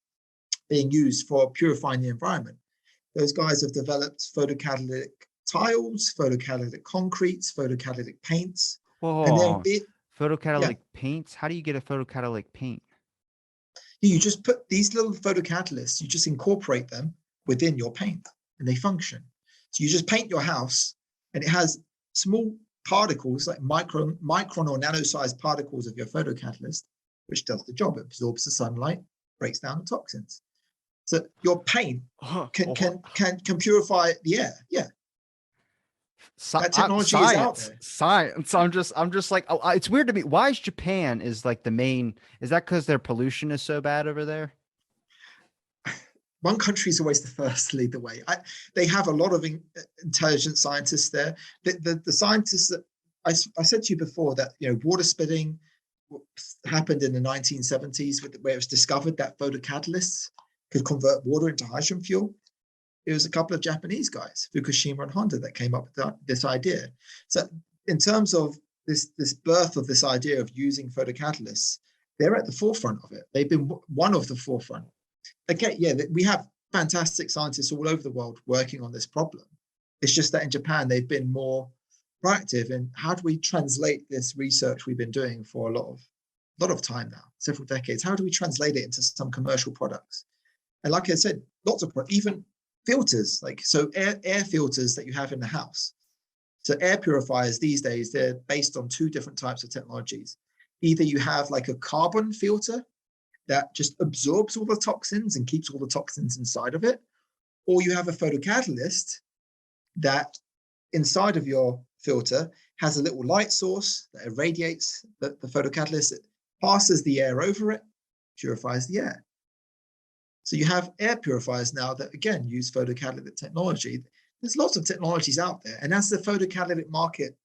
Speaker 3: being used for purifying the environment. Those guys have developed photocatalytic tiles, photocatalytic concretes, photocatalytic paints, and they're
Speaker 2: Whoa.
Speaker 3: yeah.
Speaker 2: Photocatalytic paints? How do you get a photocatalytic paint?
Speaker 3: You just put these little photocatalysts, you just incorporate them within your paint, and they function. So you just paint your house, and it has small particles like micron or nano-sized particles of your photocatalyst, which does the job. It absorbs the sunlight, breaks down the toxins. So your paint can purify the air. Yeah, that technology is out there.
Speaker 2: Science. I'm just like, oh, it's weird to me. Why is Japan is like the main? Is that because their pollution is so bad over there?
Speaker 3: One country is always the first to lead the way. They have a lot of intelligent scientists there. The scientists that I said to you before that water spitting happened in the 1970s, where it was discovered that photocatalysts could convert water into hydrogen fuel. It was a couple of Japanese guys, Fukushima and Honda, that came up with this idea. So in terms of this birth of this idea of using photocatalysts, they're at the forefront of it. They've been one of the forefront. Again, yeah, we have fantastic scientists all over the world working on this problem. It's just that in Japan, they've been more proactive in how do we translate this research we've been doing for a lot of time now, several decades. How do we translate it into some commercial products? And like I said, lots of even filters, air filters that you have in the house. So air purifiers these days, they're based on two different types of technologies. Either you have like a carbon filter that just absorbs all the toxins and keeps all the toxins inside of it, or you have a photocatalyst that inside of your filter has a little light source that irradiates the photocatalyst. It passes the air over it, purifies the air. So you have air purifiers now that, again, use photocatalytic technology. There's lots of technologies out there. And as the photocatalytic market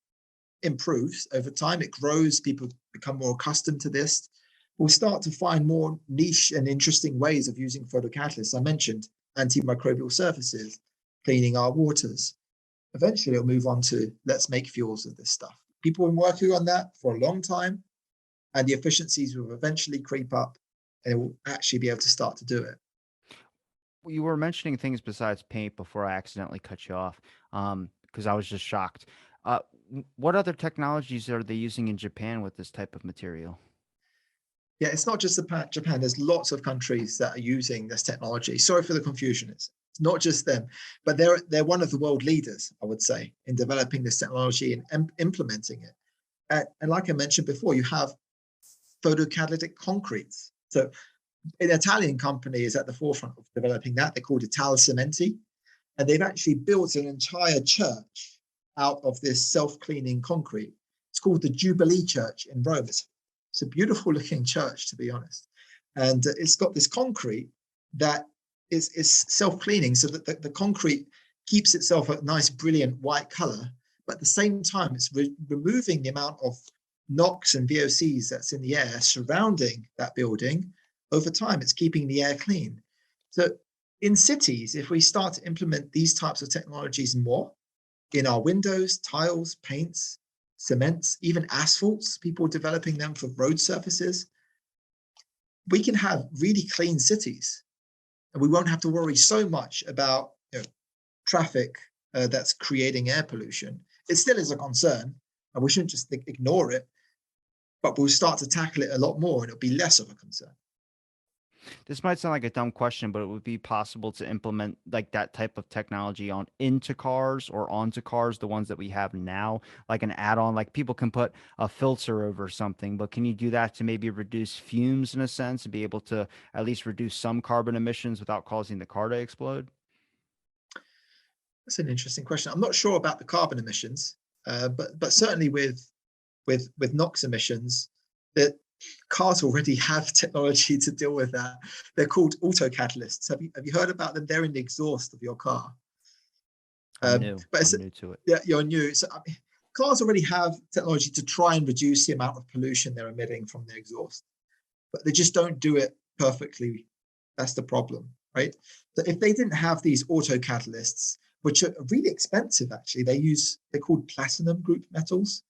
Speaker 3: improves over time, it grows, people become more accustomed to this, we'll start to find more niche and interesting ways of using photocatalysts. I mentioned antimicrobial surfaces, cleaning our waters. Eventually, it'll move on to let's make fuels of this stuff. People have been working on that for a long time, and the efficiencies will eventually creep up, and it will actually be able to start to do it.
Speaker 2: You were mentioning things besides paint before I accidentally cut you off, because I was just shocked. What other technologies are they using in Japan with this type of material?
Speaker 3: Yeah, it's not just Japan. There's lots of countries that are using this technology. Sorry for the confusion. It's not just them, but they're one of the world leaders, I would say, in developing this technology and implementing it. And like I mentioned before, you have photocatalytic concretes. So an Italian company is at the forefront of developing that. They're called Italcementi, and they've actually built an entire church out of this self-cleaning concrete. It's called the Jubilee Church in Rome. It's a beautiful looking church, to be honest. And it's got this concrete that is self-cleaning, so that the concrete keeps itself a nice, brilliant white color. But at the same time, it's removing the amount of NOx and VOCs that's in the air surrounding that building. Over time, it's keeping the air clean. So in cities, if we start to implement these types of technologies more in our windows, tiles, paints, cements, even asphalts, people developing them for road surfaces, we can have really clean cities, and we won't have to worry so much about traffic that's creating air pollution. It still is a concern, and we shouldn't just ignore it, but we'll start to tackle it a lot more, and it'll be less of a concern.
Speaker 2: This might sound like a dumb question, but it would be possible to implement like that type of technology into cars or onto cars, the ones that we have now, like an add-on. Like people can put a filter over something, but can you do that to maybe reduce fumes in a sense and be able to at least reduce some carbon emissions without causing the car to explode?
Speaker 3: That's an interesting question. I'm not sure about the carbon emissions, but certainly with NOx emissions, that cars already have technology to deal with that. They're called autocatalysts. Have you heard about them? They're in the exhaust of your car.
Speaker 2: I'm new.
Speaker 3: But
Speaker 2: I'm new to it.
Speaker 3: Yeah, you're new. So cars already have technology to try and reduce the amount of pollution they're emitting from their exhaust, but they just don't do it perfectly. That's the problem, right? So if they didn't have these autocatalysts, which are really expensive, actually, they're called platinum group metals.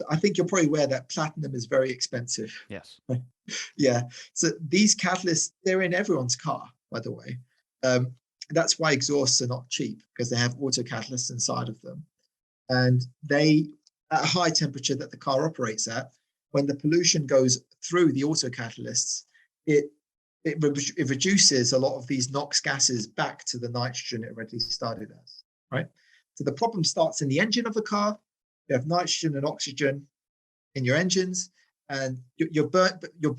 Speaker 3: I think you're probably aware that platinum is very expensive.
Speaker 2: Yes.
Speaker 3: Yeah. So these catalysts, they're in everyone's car. by the way. That's why exhausts are not cheap, because they have auto catalysts inside of them. And they, at a high temperature that the car operates at, when the pollution goes through the auto catalysts, it reduces a lot of these NOx gases back to the nitrogen it originally started as, right? So the problem starts in the engine of the car. You have nitrogen and oxygen in your engines, and you're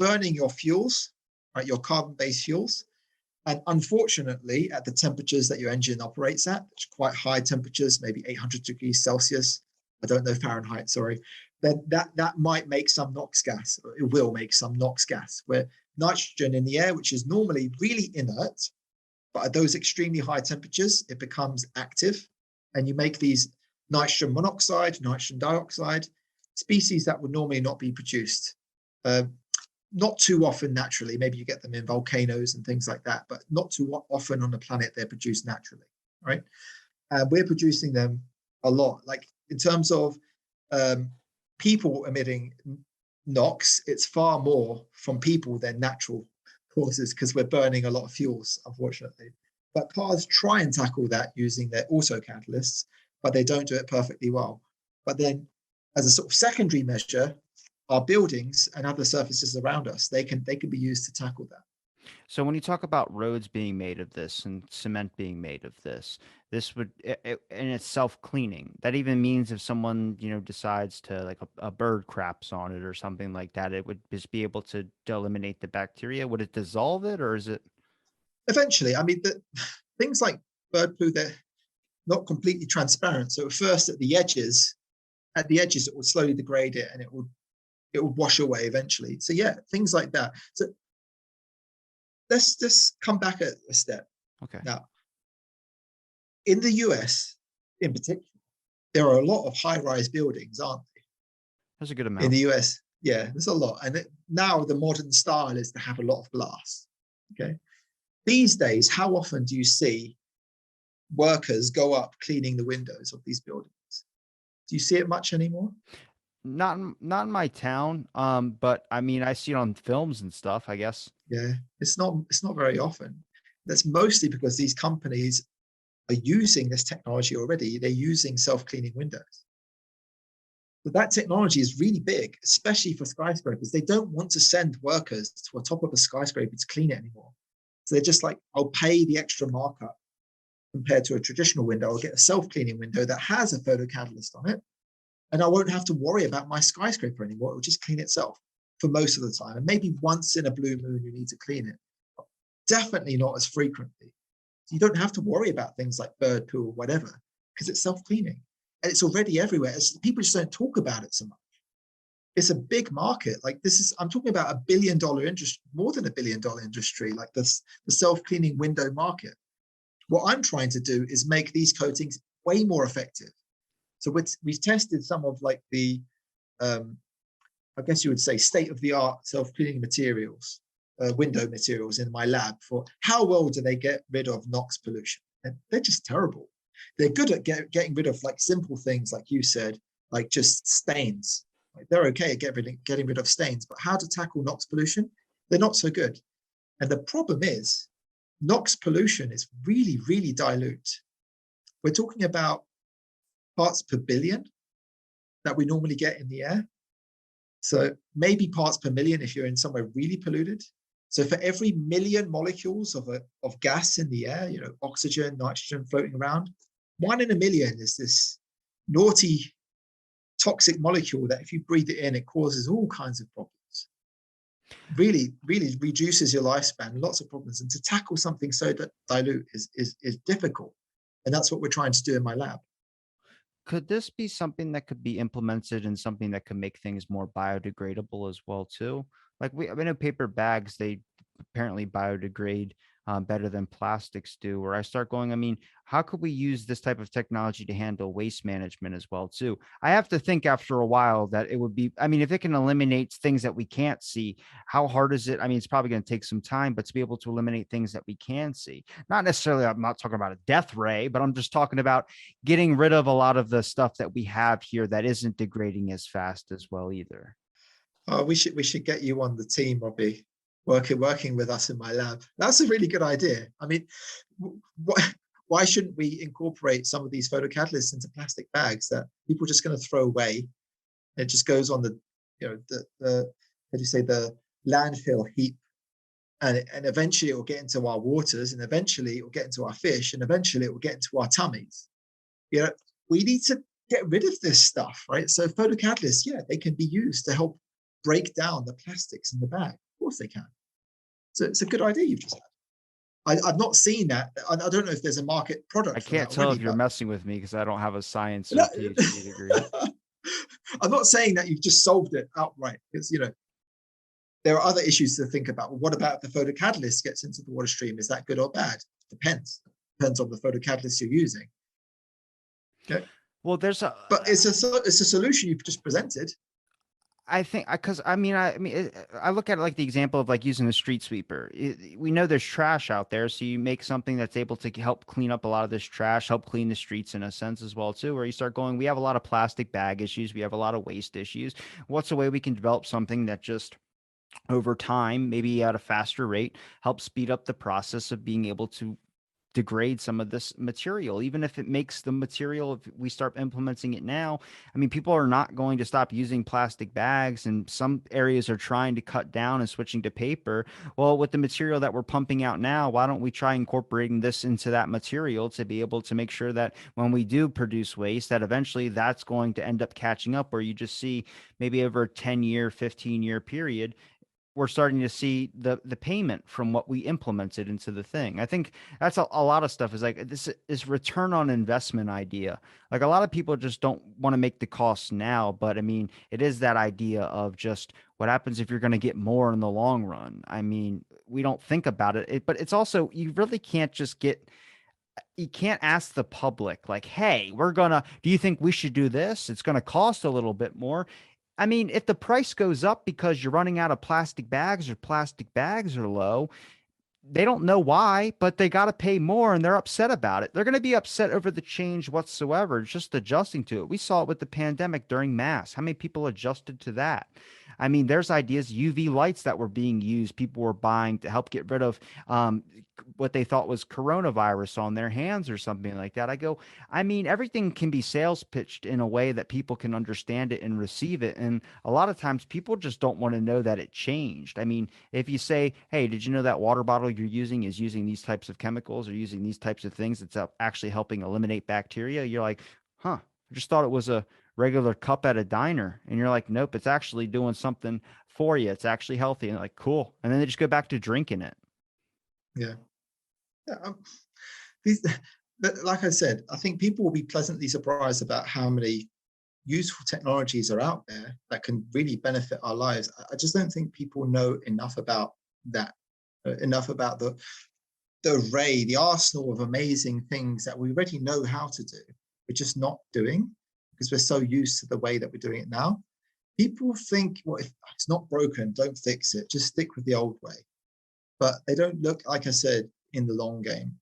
Speaker 3: burning your fuels, right? Your carbon-based fuels. And unfortunately, at the temperatures that your engine operates at, which are quite high temperatures, maybe 800 degrees Celsius, I don't know Fahrenheit, sorry, then that might make some NOx gas, or it will make some NOx gas, where nitrogen in the air, which is normally really inert, but at those extremely high temperatures, it becomes active, and you make these nitrogen monoxide, nitrogen dioxide, species that would normally not be produced. Not too often naturally. Maybe you get them in volcanoes and things like that, but not too often on the planet they're produced naturally, right? We're producing them a lot. Like in terms of people emitting NOx, it's far more from people than natural causes, because we're burning a lot of fuels, unfortunately. But cars try and tackle that using their auto catalysts, but they don't do it perfectly well. But then as a sort of secondary measure, our buildings and other surfaces around us, they can be used to tackle that.
Speaker 2: So when you talk about roads being made of this and cement being made of this would and it's self-cleaning. That even means if someone, decides to like a bird craps on it or something like that, it would just be able to eliminate the bacteria. Would it dissolve it, or is it?
Speaker 3: Eventually, I mean, things like bird poo, they're not completely transparent. So at first at the edges, it will slowly degrade it, and it will wash away eventually. So yeah, things like that. So let's just come back a step.
Speaker 2: Okay.
Speaker 3: Now, in the US in particular, there are a lot of high-rise buildings, aren't there?
Speaker 2: That's a good
Speaker 3: In
Speaker 2: amount.
Speaker 3: the US, yeah, there's a lot. And now the modern style is to have a lot of glass. Okay. These days, how often do you see workers go up cleaning the windows of these buildings? Do you see it much anymore?
Speaker 2: Not in my town. But I mean, I see it on films and stuff, I guess.
Speaker 3: Yeah, it's not very often. That's mostly because these companies are using this technology already. They're using self-cleaning windows. But that technology is really big, especially for skyscrapers. They don't want to send workers to the top of a skyscraper to clean it anymore. So they're just like, I'll pay the extra markup compared to a traditional window. I'll get a self-cleaning window that has a photocatalyst on it, and I won't have to worry about my skyscraper anymore. It'll just clean itself for most of the time. And maybe once in a blue moon, you need to clean it. Definitely not as frequently. You don't have to worry about things like bird poo or whatever, because it's self-cleaning. And it's already everywhere. People just don't talk about it so much. It's a big market. Like I'm talking about $1 billion industry, more than $1 billion industry, like this, the self-cleaning window market. What I'm trying to do is make these coatings way more effective. So we've tested some of like the, I guess you would say, state-of-the-art self-cleaning materials, window materials in my lab for how well do they get rid of NOx pollution. And they're just terrible. They're good at getting rid of like simple things, like you said, like just stains. Like they're okay at getting rid of stains, but how to tackle NOx pollution, they're not so good. And the problem is NOx pollution is really, really dilute. We're talking about parts per billion that we normally get in the air. So maybe parts per million if you're in somewhere really polluted. So for every million molecules of gas in the air, oxygen, nitrogen floating around, 1 in a million is this naughty, toxic molecule that if you breathe it in, it causes all kinds of problems. Really, really reduces your lifespan, lots of problems. And to tackle something so dilute is difficult. And that's what we're trying to do in my lab.
Speaker 2: Could this be something that could be implemented in something that could make things more biodegradable as well too? Like I know paper bags, they apparently biodegrade better than plastics do. Where I start going, I mean, how could we use this type of technology to handle waste management as well too? I have to think after a while that it would be, I mean, if it can eliminate things that we can't see, how hard is it? I mean, it's probably going to take some time, but to be able to eliminate things that we can see, not necessarily, I'm not talking about a death ray, but I'm just talking about getting rid of a lot of the stuff that we have here that isn't degrading as fast as well either.
Speaker 3: We should get you on the team, Robbie. working with us in my lab. That's a really good idea. I mean, why shouldn't we incorporate some of these photocatalysts into plastic bags that people are just going to throw away? It just goes on the, how do you say, the landfill heap, and eventually it will get into our waters, and eventually it will get into our fish, and eventually it will get into our tummies. We need to get rid of this stuff, right? So photocatalysts, yeah, they can be used to help break down the plastics in the bag. Of course they can. So it's a good idea you've just had. I've not seen that. I don't know if there's a market
Speaker 2: I
Speaker 3: product for
Speaker 2: can't
Speaker 3: that
Speaker 2: tell
Speaker 3: already,
Speaker 2: if you're
Speaker 3: but
Speaker 2: messing with me because I don't have a science
Speaker 3: no,
Speaker 2: or PhD degree.
Speaker 3: I'm not saying that you've just solved it outright, because there are other issues to think about. What about if the photocatalyst gets into the water stream? Is that good or bad? Depends on the photocatalyst you're using. Yeah.
Speaker 2: Well, there's a
Speaker 3: But it's a solution you've just presented.
Speaker 2: I think because I look at it like the example of like using a street sweeper. We know there's trash out there, so you make something that's able to help clean up a lot of this trash, help clean the streets in a sense as well too. Where you start going, we have a lot of plastic bag issues, we have a lot of waste issues. What's a way we can develop something that just over time, maybe at a faster rate, helps speed up the process of being able to degrade some of this material, even if it makes the material, if we start implementing it now. I mean, people are not going to stop using plastic bags, and some areas are trying to cut down and switching to paper. Well, with the material that we're pumping out now, why don't we try incorporating this into that material to be able to make sure that when we do produce waste, that eventually that's going to end up catching up, where you just see maybe over a 10-year, 15-year period, we're starting to see the payment from what we implemented into the thing. I think that's a lot of stuff is like this return on investment idea. Like a lot of people just don't want to make the costs now, but I mean, it is that idea of just what happens if you're going to get more in the long run. I mean, we don't think about but it's also, you really can't just you can't ask the public like, hey, do you think we should do this? It's going to cost a little bit more. I mean, if the price goes up because you're running out of plastic bags or plastic bags are low, they don't know why, but they got to pay more and they're upset about it. They're going to be upset over the change whatsoever, just adjusting to it. We saw it with the pandemic during masks. How many people adjusted to that? I mean, there's ideas, UV lights that were being used, people were buying to help get rid of what they thought was coronavirus on their hands or something like that. I mean, everything can be sales pitched in a way that people can understand it and receive it. And a lot of times people just don't want to know that it changed. I mean, if you say, hey, did you know that water bottle you're using is using these types of chemicals or using these types of things that's actually helping eliminate bacteria? You're like, huh, I just thought it was a regular cup at a diner. And you're like, nope, it's actually doing something for you. It's actually healthy. And like, cool. And then they just go back to drinking it.
Speaker 3: Yeah. Yeah. These, but like I said, I think people will be pleasantly surprised about how many useful technologies are out there that can really benefit our lives. I just don't think people know enough about that, enough about the array, the arsenal of amazing things that we already know how to do. We're just not doing because we're so used to the way that we're doing it now. People think, well, if it's not broken, don't fix it. Just stick with the old way. But they don't look, like I said, in the long game.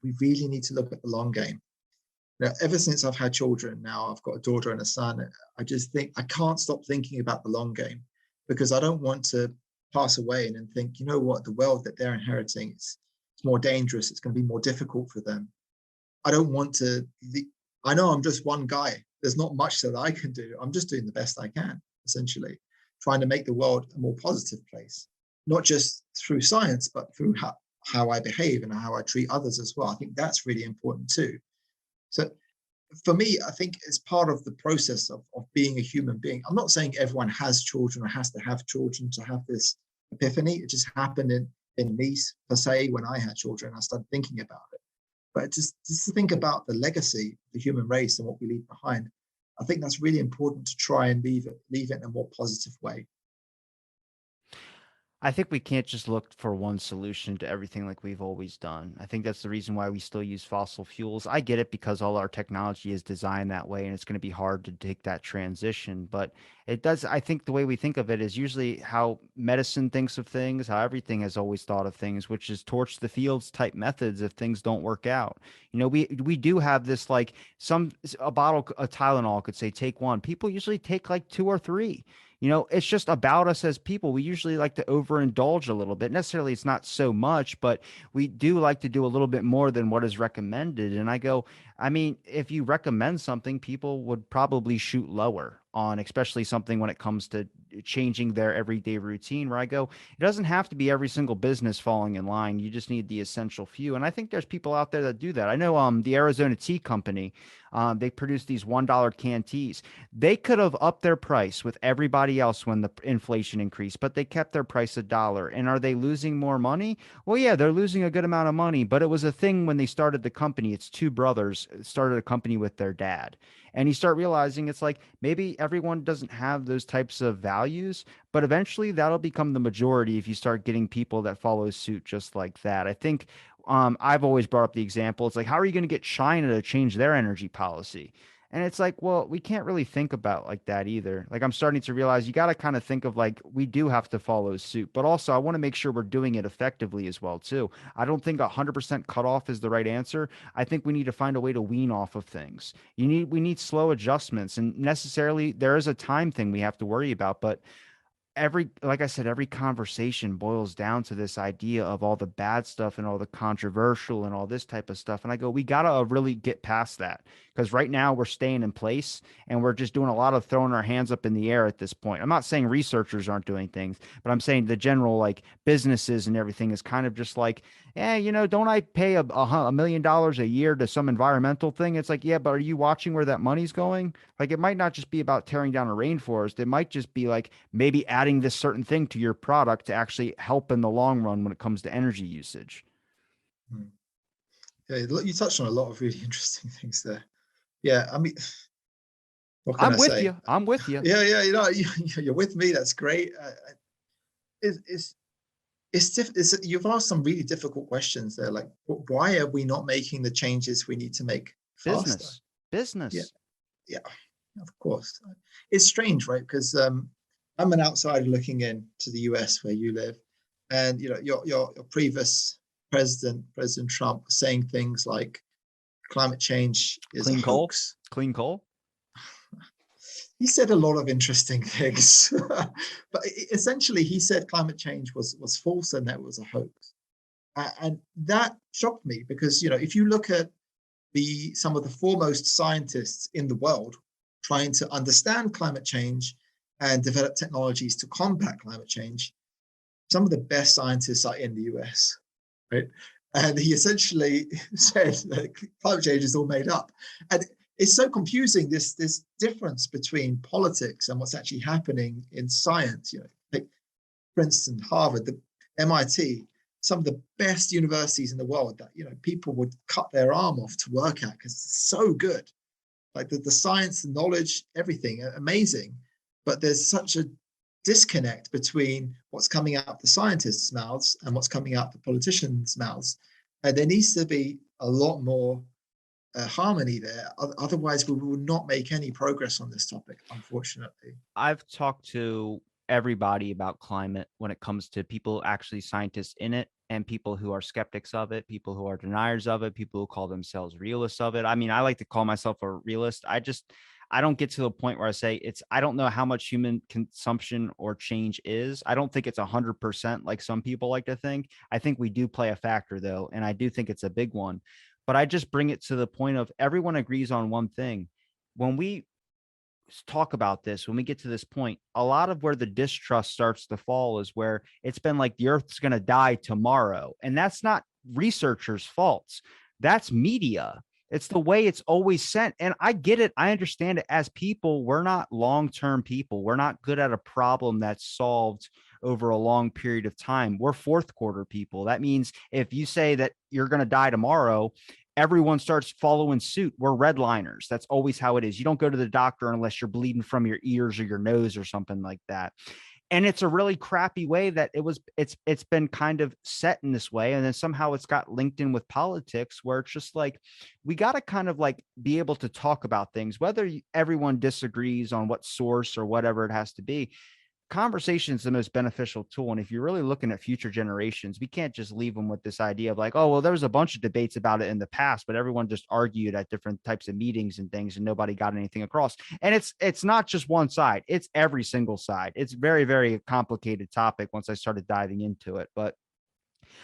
Speaker 3: We really need to look at the long game. Ever since I've had children now, I've got a daughter and a son. I just think I can't stop thinking about the long game because I don't want to pass away and then think, you know what, the world that they're inheriting, it's more dangerous. It's going to be more difficult for them. I don't want to. I know I'm just one guy. There's not much that I can do. I'm just doing the best I can, essentially, trying to make the world a more positive place, not just through science, but through how I behave and how I treat others as well. I think that's really important too. So for me, I think it's part of the process of being a human being. I'm not saying everyone has children or has to have children to have this epiphany. It just happened in me, per se, when I had children. I started thinking about it. But just to think about the legacy of the human race and what we leave behind, I think that's really important to try and leave it in a more positive way.
Speaker 2: I think we can't just look for one solution to everything like we've always done. I think that's the reason why we still use fossil fuels. I get it because all our technology is designed that way and it's going to be hard to take that transition. But it does, I think the way we think of it is usually how medicine thinks of things, how everything has always thought of things, which is torch the fields type methods if things don't work out. You know, we do have this like a bottle of Tylenol could say take one. People usually take like two or three. It's just about us as people. We usually like to overindulge a little bit. Necessarily, it's not so much, but we do like to do a little bit more than what is recommended. And I go, I mean, if you recommend something, people would probably shoot lower on, especially something when it comes to changing their everyday routine. Where I go, it doesn't have to be every single business falling in line. You just need the essential few. And I think there's people out there that do that. I know the Arizona Tea Company, they produce these $1 canned teas. They could have upped their price with everybody else when the inflation increased, but they kept their price $1. And are they losing more money? Well, yeah, they're losing a good amount of money, but it was a thing when they started the company. It's two brothers started a company with their dad. And you start realizing it's like maybe everyone doesn't have those types of values, but eventually that'll become the majority if you start getting people that follow suit just like that. I think I've always brought up the example. It's like, how are you going to get China to change their energy policy? And it's like, well, we can't really think about like that either. Like I'm starting to realize you got to kind of think of like we do have to follow suit, but also I want to make sure we're doing it effectively as well too. I don't think 100% cutoff is the right answer. I think we need to find a way to wean off of things. We need slow adjustments, and necessarily there is a time thing we have to worry about, but like I said, every conversation boils down to this idea of all the bad stuff and all the controversial and all this type of stuff. And I go, we got to really get past that because right now we're staying in place and we're just doing a lot of throwing our hands up in the air at this point. I'm not saying researchers aren't doing things, but I'm saying the general like businesses and everything is kind of just like, don't I pay $1 million a year to some environmental thing? It's like, yeah, but are you watching where that money's going? Like it might not just be about tearing down a rainforest. It might just be like maybe adding this certain thing to your product to actually help in the long run when it comes to energy usage.
Speaker 3: Hmm. Yeah, you touched on a lot of really interesting things there. Yeah, I mean, what can
Speaker 2: I'm
Speaker 3: I
Speaker 2: with
Speaker 3: say?
Speaker 2: you. I'm with you.
Speaker 3: Yeah, yeah, you're with me. That's great. It's you've asked some really difficult questions there. Like, why are we not making the changes we need to make faster?
Speaker 2: Business.
Speaker 3: Yeah,
Speaker 2: Business.
Speaker 3: yeah, of course. It's strange, right? Because I'm an outsider looking in to the US where you live, and your previous President Trump, saying things like climate change is a
Speaker 2: Clean coal.
Speaker 3: hoax.
Speaker 2: Clean coal.
Speaker 3: He said a lot of interesting things, but essentially he said climate change was false and that it was a hoax. And that shocked me because if you look at some of the foremost scientists in the world trying to understand climate change and develop technologies to combat climate change, some of the best scientists are in the US, right? And he essentially said that climate change is all made up. And it's so confusing, this difference between politics and what's actually happening in science. Like Princeton, Harvard, the MIT, some of the best universities in the world that people would cut their arm off to work at because it's so good. Like the science, the knowledge, everything, amazing. But there's such a disconnect between what's coming out the scientists' mouths and what's coming out the politicians' mouths. And there needs to be a lot more harmony there. Otherwise, we will not make any progress on this topic, unfortunately.
Speaker 2: I've talked to everybody about climate when it comes to people actually scientists in it and people who are skeptics of it, people who are deniers of it, people who call themselves realists of it. I mean, I like to call myself a realist. I don't get to the point where I say I don't know how much human consumption or change is. I don't think it's 100% like some people like to think. I think we do play a factor though. And I do think it's a big one, but I just bring it to the point of everyone agrees on one thing. When we talk about this, when we get to this point, a lot of where the distrust starts to fall is where it's been like the earth's going to die tomorrow. And that's not researchers' faults. That's media. It's the way it's always sent. And I get it. I understand it. As people, we're not long-term people. We're not good at a problem that's solved over a long period of time. We're fourth quarter people. That means if you say that you're going to die tomorrow, everyone starts following suit. We're redliners. That's always how it is. You don't go to the doctor unless you're bleeding from your ears or your nose or something like that. And it's a really crappy way that it's been kind of set in this way. And then somehow it's got linked in with politics where it's just like, we got to kind of like be able to talk about things, whether everyone disagrees on what source or whatever it has to be. conversation is the most beneficial tool. And if you're really looking at future generations, we can't just leave them with this idea of like, oh, well, there was a bunch of debates about it in the past, but everyone just argued at different types of meetings and things, and nobody got anything across. And it's not just one side, it's every single side. It's very, very complicated topic once I started diving into it. But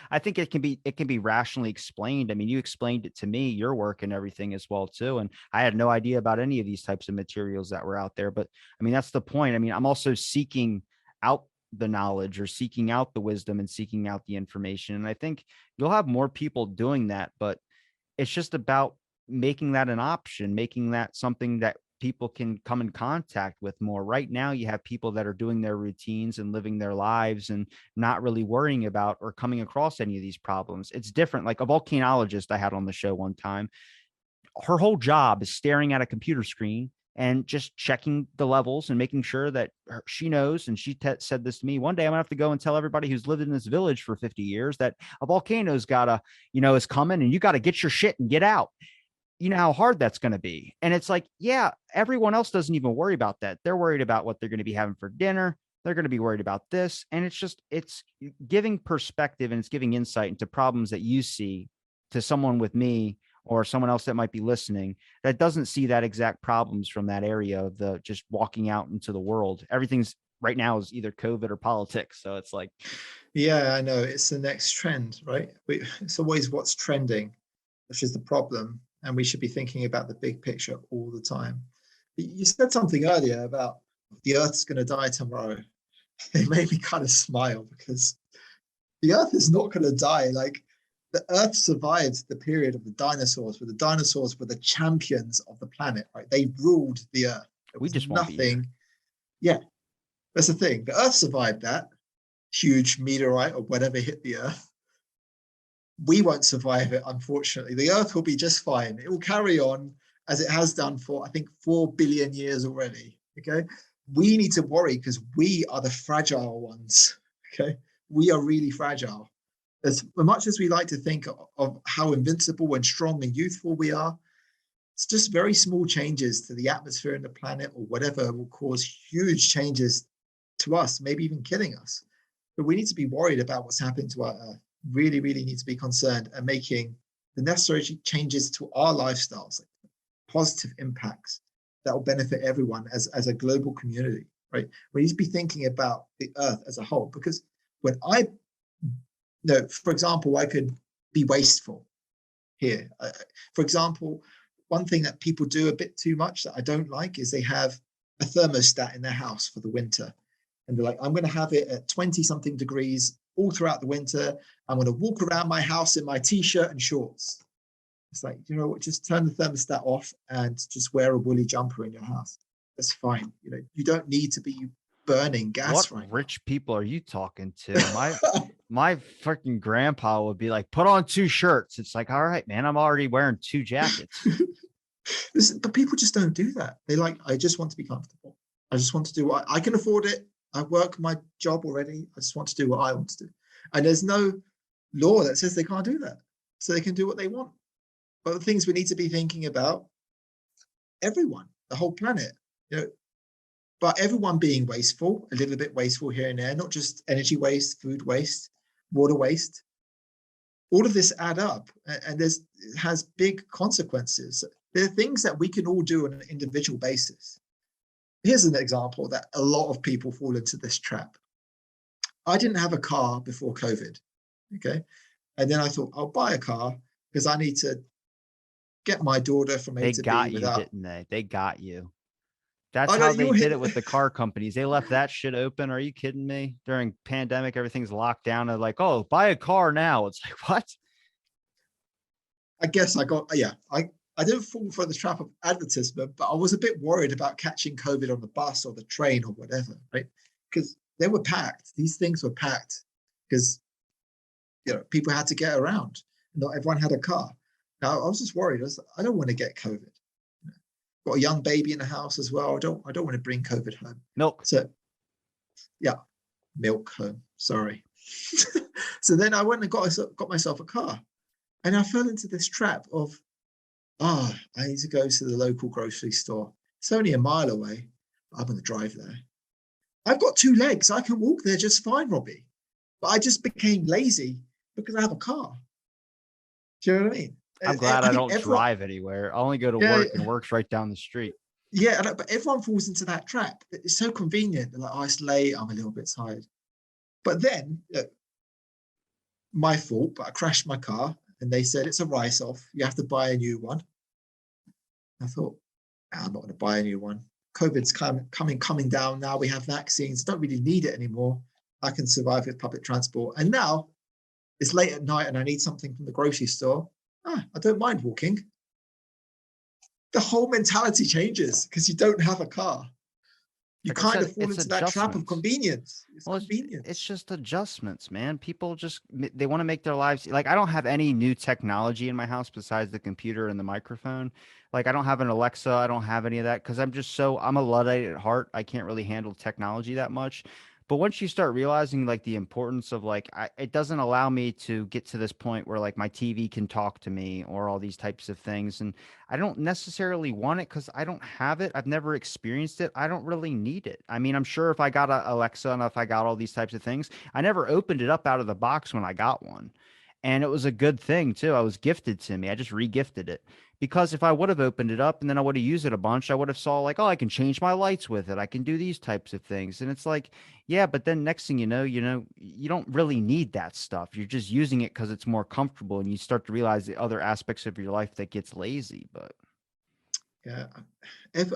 Speaker 2: I think it can be rationally explained. I mean, you explained it to me, your work and everything as well too. And I had no idea about any of these types of materials that were out there. But I mean, that's the point. I mean, I'm also seeking out the knowledge or seeking out the wisdom and seeking out the information. And I think you'll have more people doing that, but it's just about making that an option, making that something that people can come in contact with more. Right now, you have people that are doing their routines and living their lives and not really worrying about or coming across any of these problems. It's different. Like a volcanologist I had on the show one time, her whole job is staring at a computer screen and just checking the levels and making sure that she knows. And she said this to me one day: I'm gonna have to go and tell everybody who's lived in this village for 50 years that a volcano's gotta, is coming, and you got to get your shit and get out. You know how hard that's going to be. And it's like, yeah, everyone else doesn't even worry about that. They're worried about what they're going to be having for dinner. They're going to be worried about this. And it's giving perspective, and it's giving insight into problems that you see to someone with me or someone else that might be listening that doesn't see that exact problems from that area of the just walking out into the world. Everything's right now is either COVID or politics. So it's like,
Speaker 3: Yeah, I know. It's the next trend, right? It's always what's trending, which is the problem. And we should be thinking about the big picture all the time. You said something earlier about the Earth's going to die tomorrow. It made me kind of smile because the Earth is not going to die. Like the Earth survived the period of the dinosaurs, where the dinosaurs were the champions of the planet, right? They ruled the Earth. There
Speaker 2: we
Speaker 3: was
Speaker 2: just won't be here.
Speaker 3: nothing. Yeah, that's the thing. The Earth survived that huge meteorite or whatever hit the Earth. We won't survive it, unfortunately. The Earth will be just fine. It will carry on as it has done for, I think, 4 billion years already. Okay. We need to worry because we are the fragile ones. Okay. We are really fragile. As much as we like to think of how invincible and strong and youthful we are, it's just very small changes to the atmosphere and the planet or whatever will cause huge changes to us, maybe even killing us. But we need to be worried about what's happening to our Earth. Really, really need to be concerned and making the necessary changes to our lifestyles, like positive impacts that will benefit everyone as a global community, right? We need to be thinking about the Earth as a whole, because when for example, I could be wasteful here. For example, one thing that people do a bit too much that I don't like is they have a thermostat in their house for the winter. And they're like, I'm going to have it at 20 something degrees all throughout the winter. I'm going to walk around my house in my t-shirt and shorts. It's like, you know what, just turn the thermostat off and just wear a woolly jumper in your house. That's fine. You don't need to be burning gas
Speaker 2: What
Speaker 3: right
Speaker 2: rich people are you talking to? My freaking grandpa would be like, put on 2 shirts. It's like, all right, man, I'm already wearing 2 jackets.
Speaker 3: now. But people just don't do that. I just want to be comfortable. I just want to do what I can afford it. I work my job already. I just want to do what I want to do. And there's no law that says they can't do that. So they can do what they want. But the things we need to be thinking about, everyone, the whole planet, but everyone being wasteful, a little bit wasteful here and there, not just energy waste, food waste, water waste. All of this add up, and it has big consequences. There are things that we can all do on an individual basis. Here's an example that a lot of people fall into this trap. I didn't have a car before COVID, okay? And then I thought, I'll buy a car because I need to get my daughter from A
Speaker 2: They
Speaker 3: to B
Speaker 2: got you,
Speaker 3: without.
Speaker 2: didn't they? They got you. That's
Speaker 3: I know
Speaker 2: how they
Speaker 3: you
Speaker 2: did
Speaker 3: hit.
Speaker 2: it with the car companies. They left that shit open. Are you kidding me? During pandemic, everything's locked down. They're like, oh, buy a car now. It's like, what?
Speaker 3: I guess I didn't fall for the trap of advertisement, but I was a bit worried about catching COVID on the bus or the train or whatever, right? Because they were packed. These things were packed because people had to get around. Not everyone had a car. Now I was just worried. I don't want to get COVID. Got a young baby in the house as well. I don't want to bring COVID home.
Speaker 2: Milk.
Speaker 3: So yeah, milk home. Sorry. So then I went and got myself a car, and I fell into this trap of, I need to go to the local grocery store. It's only a mile away, but I'm going to drive there. I've got 2 legs. I can walk there just fine, Robbie. But I just became lazy because I have a car. Do you know what I mean?
Speaker 2: I'm glad
Speaker 3: I
Speaker 2: I
Speaker 3: think
Speaker 2: don't
Speaker 3: everyone,
Speaker 2: drive anywhere. I only go to
Speaker 3: yeah,
Speaker 2: work, and work's right down the street.
Speaker 3: yeah, but everyone falls into that trap. It's so convenient. They're like, oh, it's late. I'm a little bit tired. But then, my fault, but I crashed my car and they said it's a write off. You have to buy a new one. I thought, I'm not going to buy a new one. COVID's coming down now. We have vaccines. Don't really need it anymore. I can survive with public transport. And now it's late at night and I need something from the grocery store. I don't mind walking. The whole mentality changes because you don't have a car. You
Speaker 2: Like I
Speaker 3: kind
Speaker 2: said,
Speaker 3: of fall
Speaker 2: it's
Speaker 3: into that trap of
Speaker 2: adjustments.
Speaker 3: convenience. It's
Speaker 2: Well, it's
Speaker 3: convenience.
Speaker 2: just adjustments, man. People just they want to make their lives like I don't have any new technology in my house besides the computer and the microphone. Like I don't have an Alexa, I don't have any of that because I'm a Luddite at heart. I can't really handle technology that much. But once you start realizing like the importance of it doesn't allow me to get to this point where like my TV can talk to me or all these types of things. And I don't necessarily want it because I don't have it. I've never experienced it. I don't really need it. I mean, I'm sure if I got a Alexa and if I got all these types of things, I never opened it up out of the box when I got one. And it was a good thing too. I was gifted to me. I just re-gifted it. Because if I would have opened it up and then I would have used it a bunch, I would have saw like, oh, I can change my lights with it. I can do these types of things. And it's like, yeah, but then next thing you don't really need that stuff. You're just using it because it's more comfortable and you start to realize the other aspects of your life that gets lazy. But
Speaker 3: Yeah,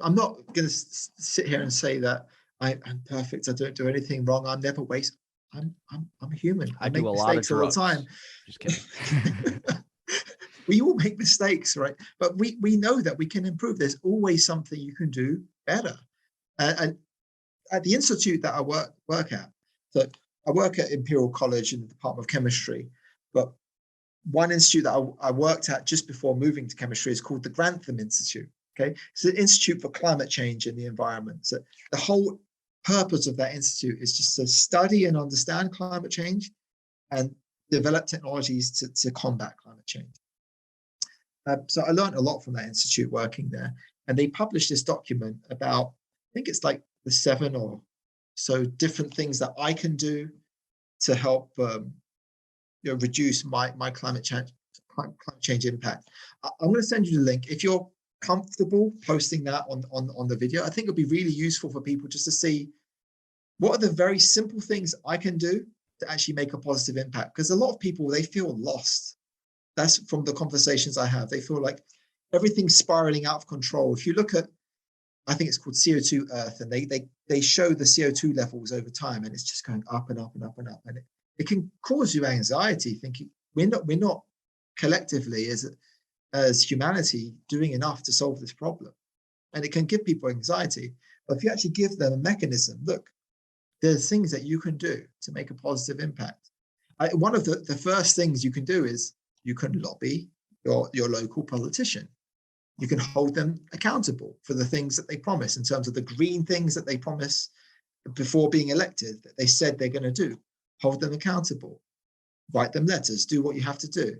Speaker 3: I'm not going to sit here and say that I'm perfect. I don't do anything wrong. I'm never waste. I'm human. I
Speaker 2: I do
Speaker 3: make
Speaker 2: a lot of
Speaker 3: mistakes all the time.
Speaker 2: drugs. Just kidding.
Speaker 3: We all make mistakes, right? But we know that we can improve. There's always something you can do better. And at the institute that I work at, so I work at Imperial College in the Department of Chemistry, but one institute that I worked at just before moving to chemistry is called the Grantham Institute. Okay, it's an institute for climate change and the environment. So the whole purpose of that institute is just to study and understand climate change and develop technologies to combat climate change. So I learned a lot from that institute working there, and they published this document about, I think it's like the 7 or so different things that I can do to help reduce my climate change impact. I'm going to send you the link. If you're comfortable posting that on the video, I think it'll be really useful for people just to see what are the very simple things I can do to actually make a positive impact. Because a lot of people, they feel lost. That's from the conversations I have. They feel like everything's spiraling out of control. If you look at, I think it's called CO2 Earth, and they show the CO2 levels over time, and it's just going up and up and up and up. And it can cause you anxiety, thinking we're not collectively as humanity doing enough to solve this problem. And it can give people anxiety. But if you actually give them a mechanism, look, there's things that you can do to make a positive impact. One of the first things you can do is you can lobby your local politician. You can hold them accountable for the things that they promise in terms of the green things that they promise before being elected that they said they're going to do. Hold them accountable. Write them letters. Do what you have to do.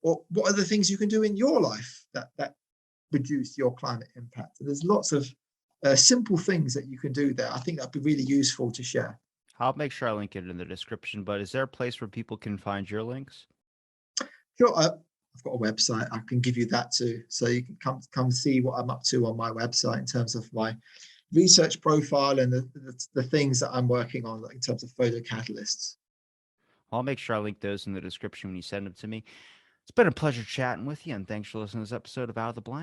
Speaker 3: Or what are the things you can do in your life that reduce your climate impact? And there's lots of simple things that you can do there. I think that'd be really useful to share.
Speaker 2: I'll make sure I link it in the description. But is there a place where people can find your links?
Speaker 3: Sure, I've got a website. I can give you that too, so you can come see what I'm up to on my website in terms of my research profile and the things that I'm working on in terms of photo catalysts.
Speaker 2: I'll make sure I link those in the description when you send them to me. It's been a pleasure chatting with you, and thanks for listening to this episode of Out of the Blank.